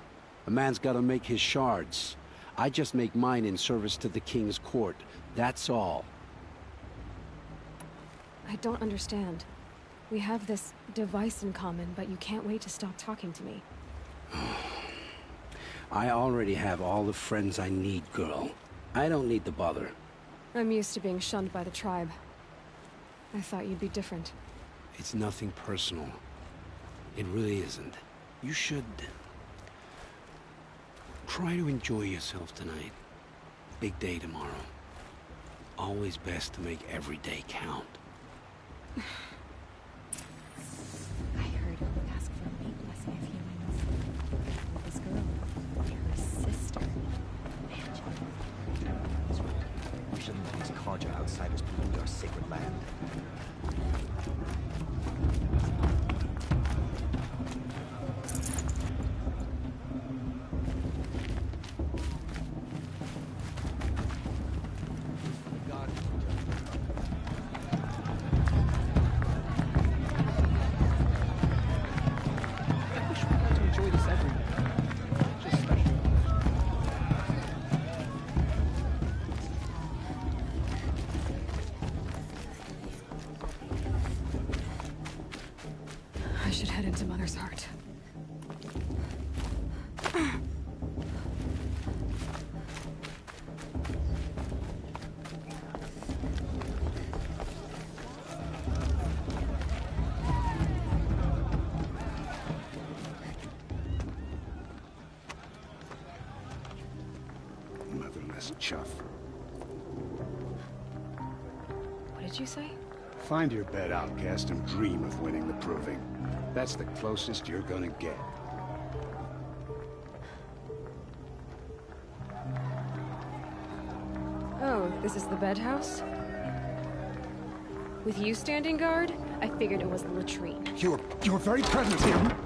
A man's gotta make his shards. I just make mine in service to the King's court, that's all. I don't understand. We have this device in common, but you can't wait to stop talking to me. I already have all the friends I need, girl. I don't need the bother. I'm used to being shunned by the tribe. I thought you'd be different. It's nothing personal. It really isn't. You should... try to enjoy yourself tonight. Big day tomorrow. Always best to make every day count. I heard he asked for a mate blessing if he wins. With this girl, her sister. We shouldn't let these Carja outsiders pollute our sacred land. I should head into Mother's Heart. Motherless chuff. What did you say? Find your bed, outcast, and dream of winning the proving. That's the closest you're gonna get. Oh, this is the bedhouse? With you standing guard, I figured it was the latrine. Your very presence here...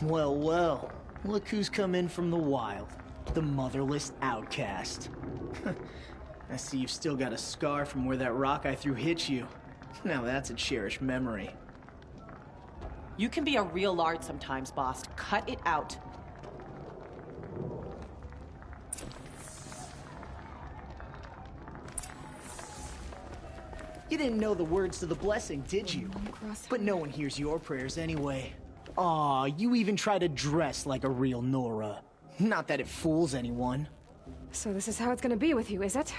Well, well. Look who's come in from the wild. The motherless outcast. I see you've still got a scar from where that rock I threw hit you. Now that's a cherished memory. You can be a real lard sometimes, boss. Cut it out. You didn't know the words to the blessing, did you? But no one hears your prayers anyway. Aw, you even try to dress like a real Nora. Not that it fools anyone. So this is how it's gonna be with you, is it?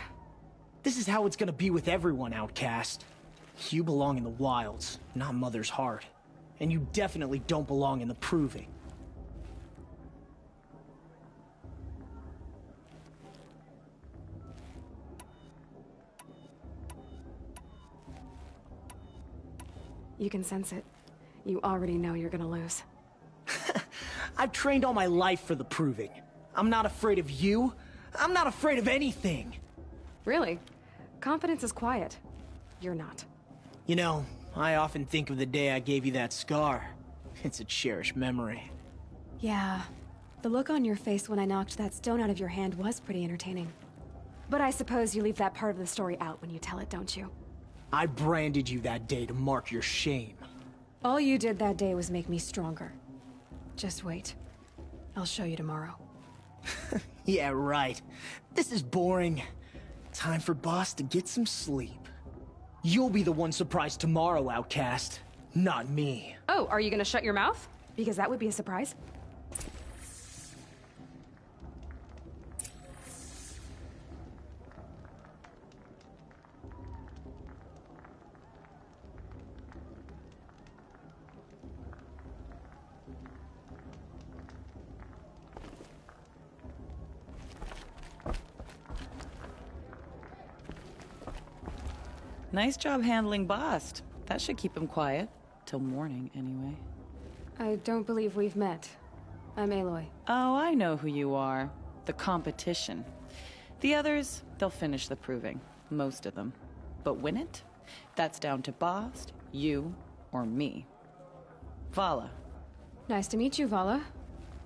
This is how it's gonna be with everyone, outcast. You belong in the wilds, not Mother's Heart. And you definitely don't belong in the Proving. You can sense it. You already know you're gonna lose. I've trained all my life for the proving. I'm not afraid of you. I'm not afraid of anything. Really? Confidence is quiet. You're not. You know, I often think of the day I gave you that scar. It's a cherished memory. Yeah. The look on your face when I knocked that stone out of your hand was pretty entertaining. But I suppose you leave that part of the story out when you tell it, don't you? I branded you that day to mark your shame. All you did that day was make me stronger. Just wait. I'll show you tomorrow. Yeah, right. This is boring. Time for Boss to get some sleep. You'll be the one surprised tomorrow, outcast. Not me. Oh, are you gonna shut your mouth? Because that would be a surprise. Nice job handling Bast. That should keep him quiet. Till morning, anyway. I don't believe we've met. I'm Aloy. Oh, I know who you are. The competition. The others, they'll finish the proving. Most of them. But win it? That's down to Bast, you, or me. Vala. Nice to meet you, Vala.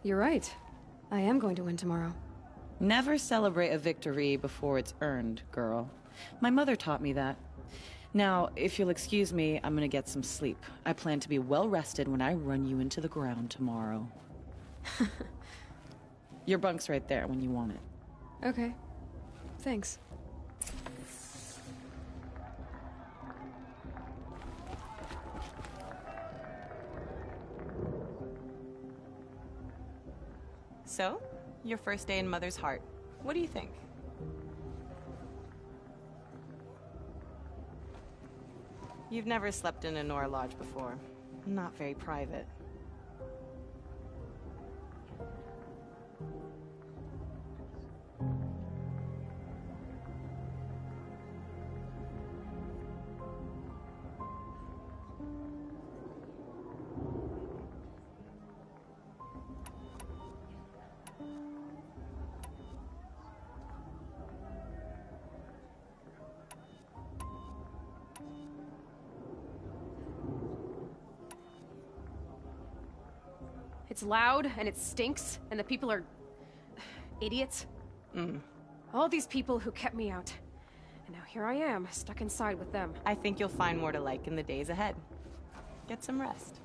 You're right. I am going to win tomorrow. Never celebrate a victory before it's earned, girl. My mother taught me that. Now, if you'll excuse me, I'm gonna get some sleep. I plan to be well rested when I run you into the ground tomorrow. Your bunk's right there when you want it. Okay. Thanks. So, your first day in Mother's Heart. What do you think? You've never slept in a Nora lodge before. Not very private. It's loud, and it stinks, and the people are... idiots. All these people who kept me out. And now here I am, stuck inside with them. I think you'll find more to like in the days ahead. Get some rest.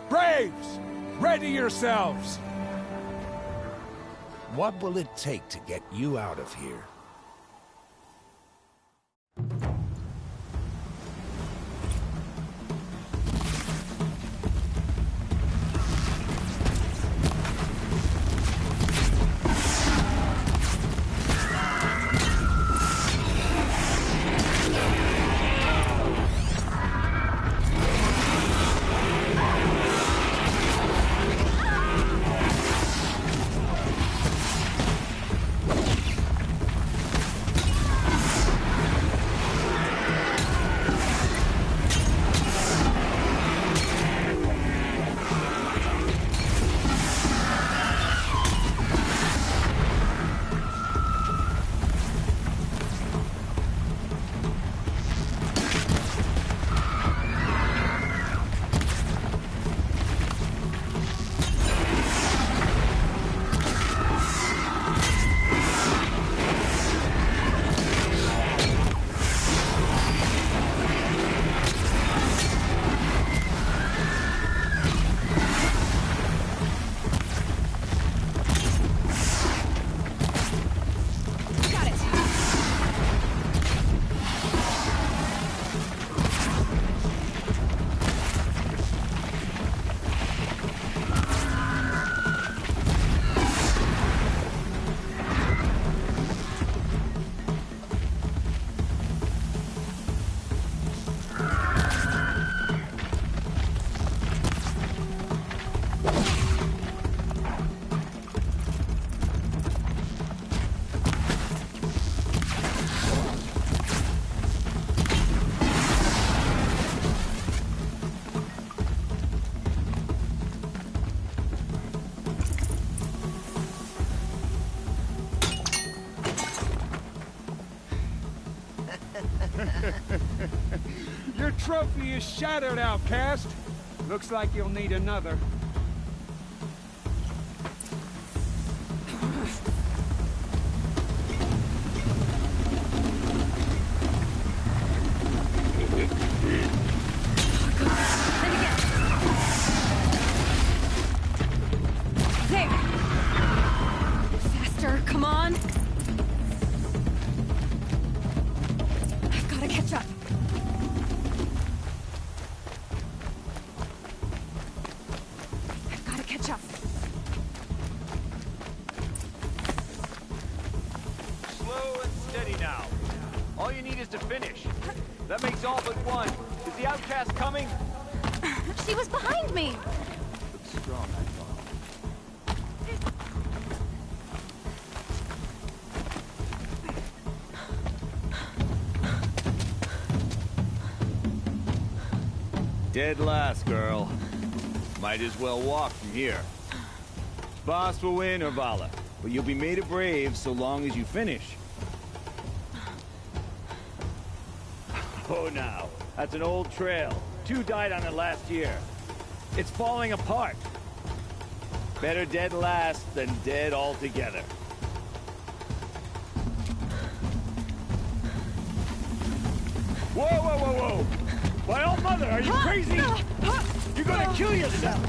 Braves! Ready yourselves! What will it take to get you out of here? trophy is shattered, outcast. Looks like you'll need another. Come on! I've gotta catch up. I've gotta catch up. Slow and steady now. All you need is to finish. That makes all but one. Is the outcast coming? She was behind me! Looks strong, I thought. Dead last, girl. Might as well walk from here. Boss will win or Vala, but you'll be made a brave so long as you finish. Oh, now. That's an old trail. 2 died on it last year. It's falling apart. Better dead last than dead altogether. Whoa, whoa, whoa, whoa! My old mother, are you crazy? You're gonna kill yourself!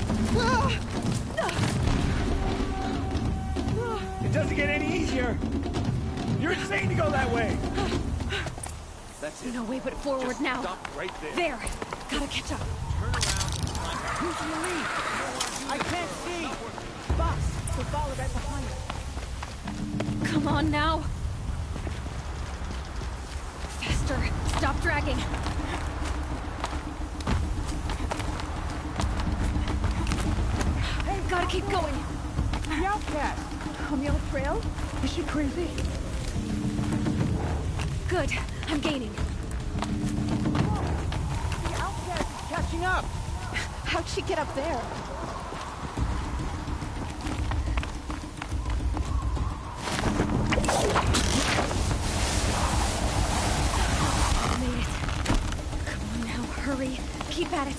It doesn't get any easier! You're insane to go that way! That's it. No way but forward. Just now. Stop right there. There! Gotta catch up. Turn around. Who's in the lead? I can't see! Boss, we'll follow right behind. Come on now! Faster! Stop dragging! Gotta keep going. The outcast! On the old trail? Is she crazy? Good. I'm gaining. The outcast is catching up! How'd she get up there? Made it. Come on now, hurry. Keep at it.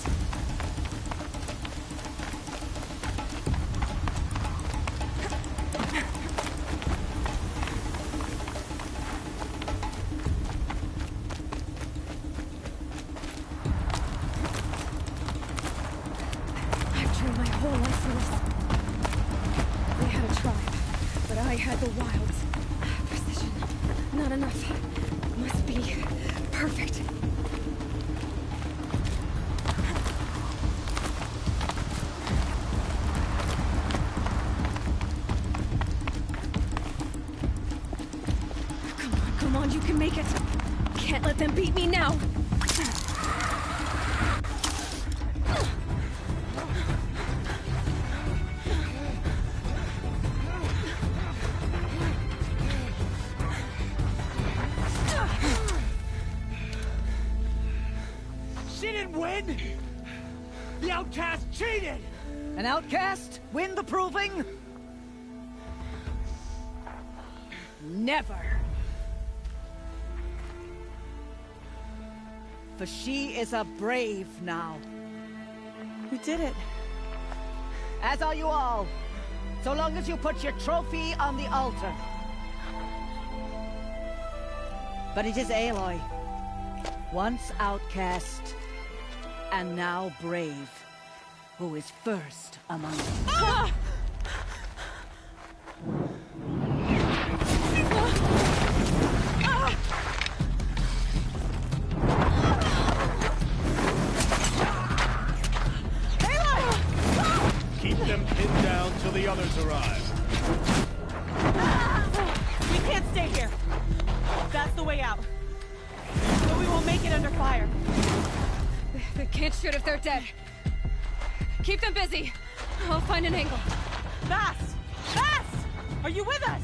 I had the wilds. Precision. Not enough. Must be perfect. Come on, you can make it. Can't let them beat me now. Win? The outcast cheated! An outcast win the proving? Never. For she is a brave now. We did it. As are you all. So long as you put your trophy on the altar. But it is Aloy. Once outcast, and now brave, who is first among us. Ah! Keep them pinned down till the others arrive. We can't stay here. That's the way out. But we won't make it under fire. They can't shoot if they're dead. Keep them busy. I'll find an angle. Fast! Fast! Are you with us?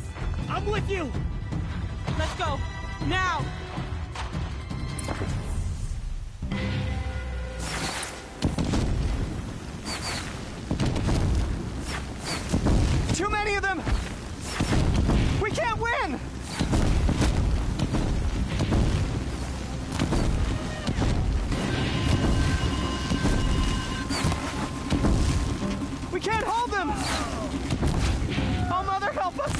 I'm with you! Let's go. Now! Too many of them! We can't win! We can't hold them! Oh, Mother, help us!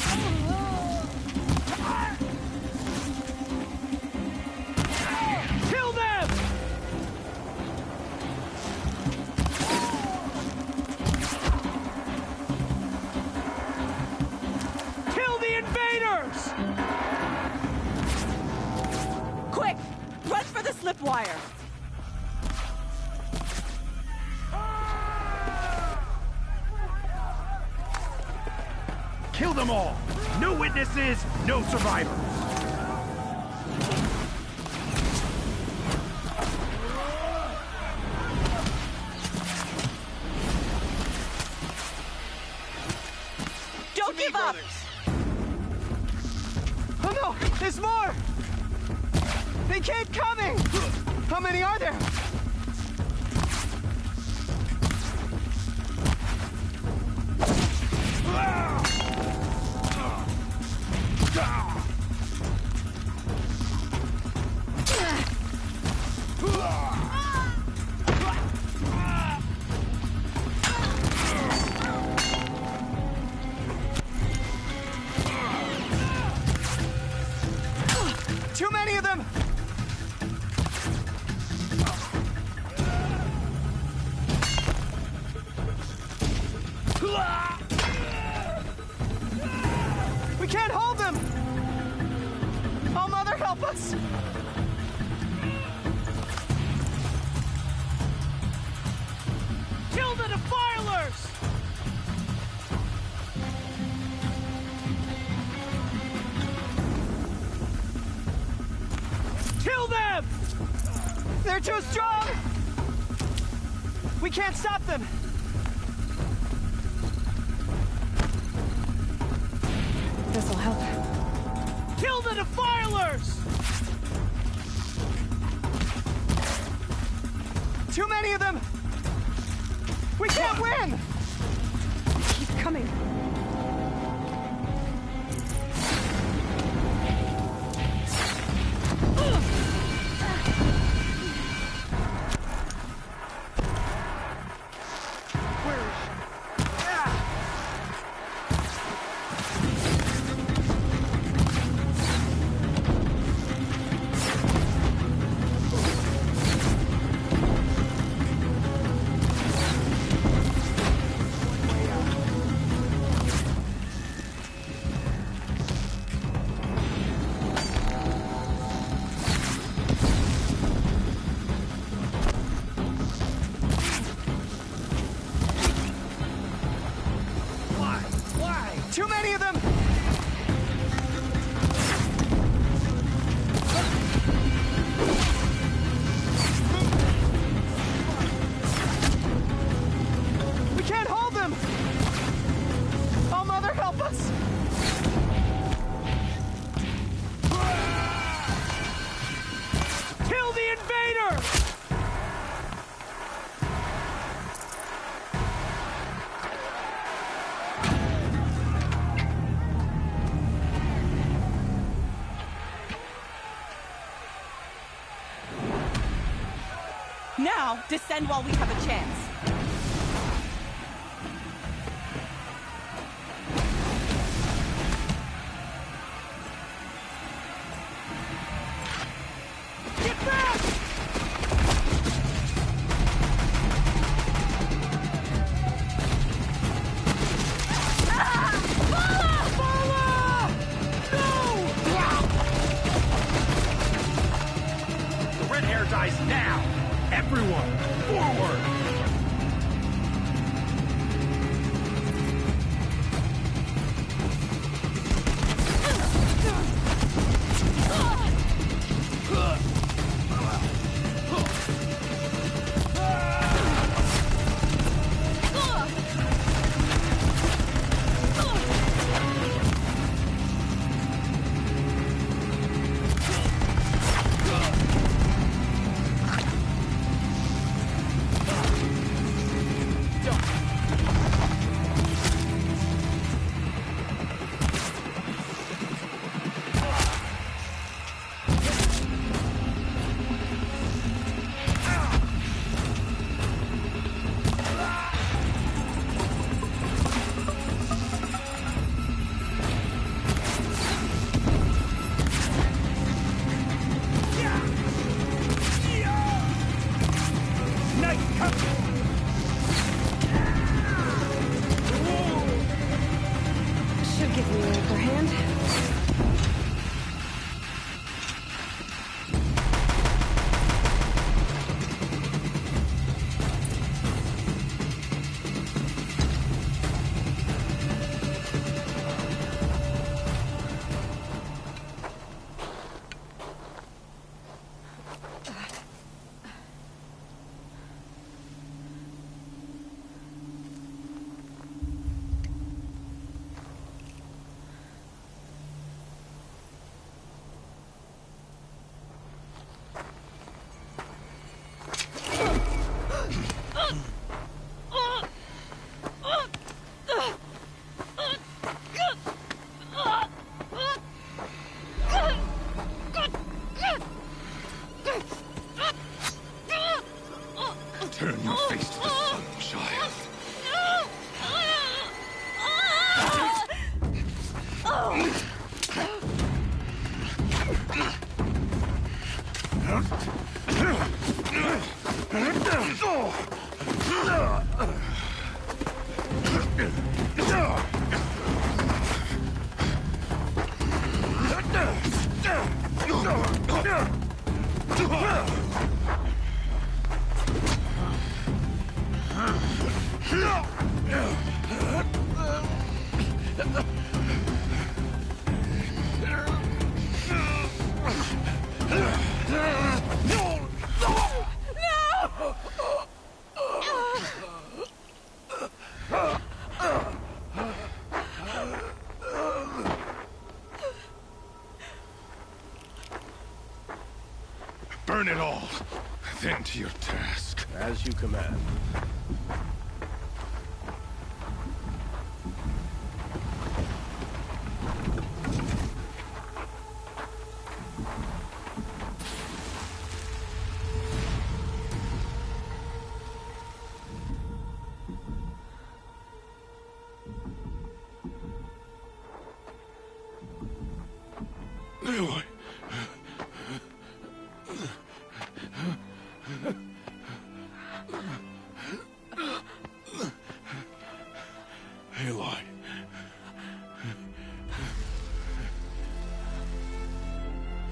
Kill them! Kill the invaders! Quick! Run for the slip wire! Kill them all! No witnesses, no survivors! Don't give up! Oh no! There's more! They keep coming! How many are there? Too many of them! We can't hold them! Oh, Mother, help us! Kill the defilers! Kill them! They're too strong! We can't stop them! This'll help. Kill the defilers! Too many of them! We can't win! Keep coming. Too many of them! We can't hold them! Oh, Mother, help us! Kill the invader! Now, descend while we have a chance. Get back! The red hair dies now! Everyone, forward! Burn it all, then to your task. As you command. Aloy. Aloy.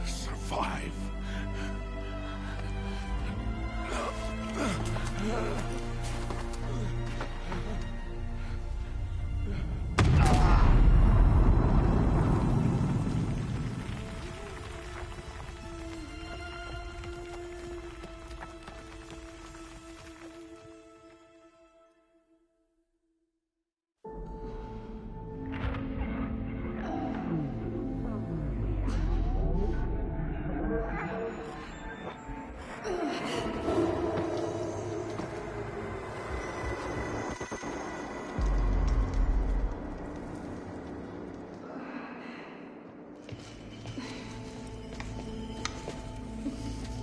Survive.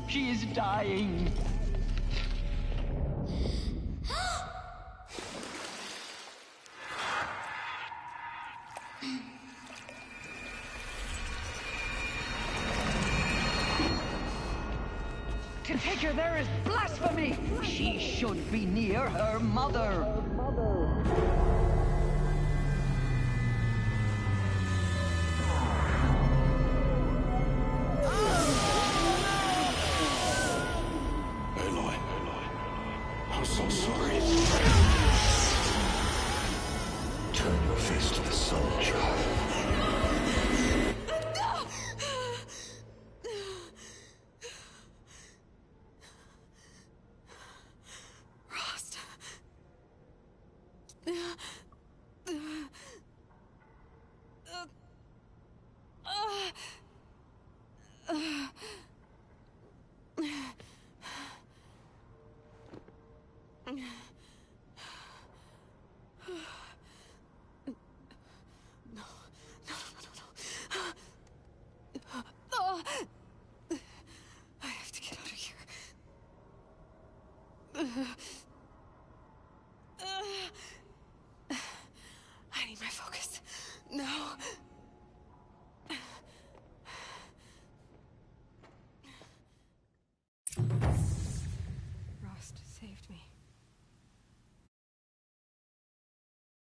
She is dying. To take her there is blasphemy! She should be near her mother. Aloy. I'm so sorry. Turn your face to the sun, child.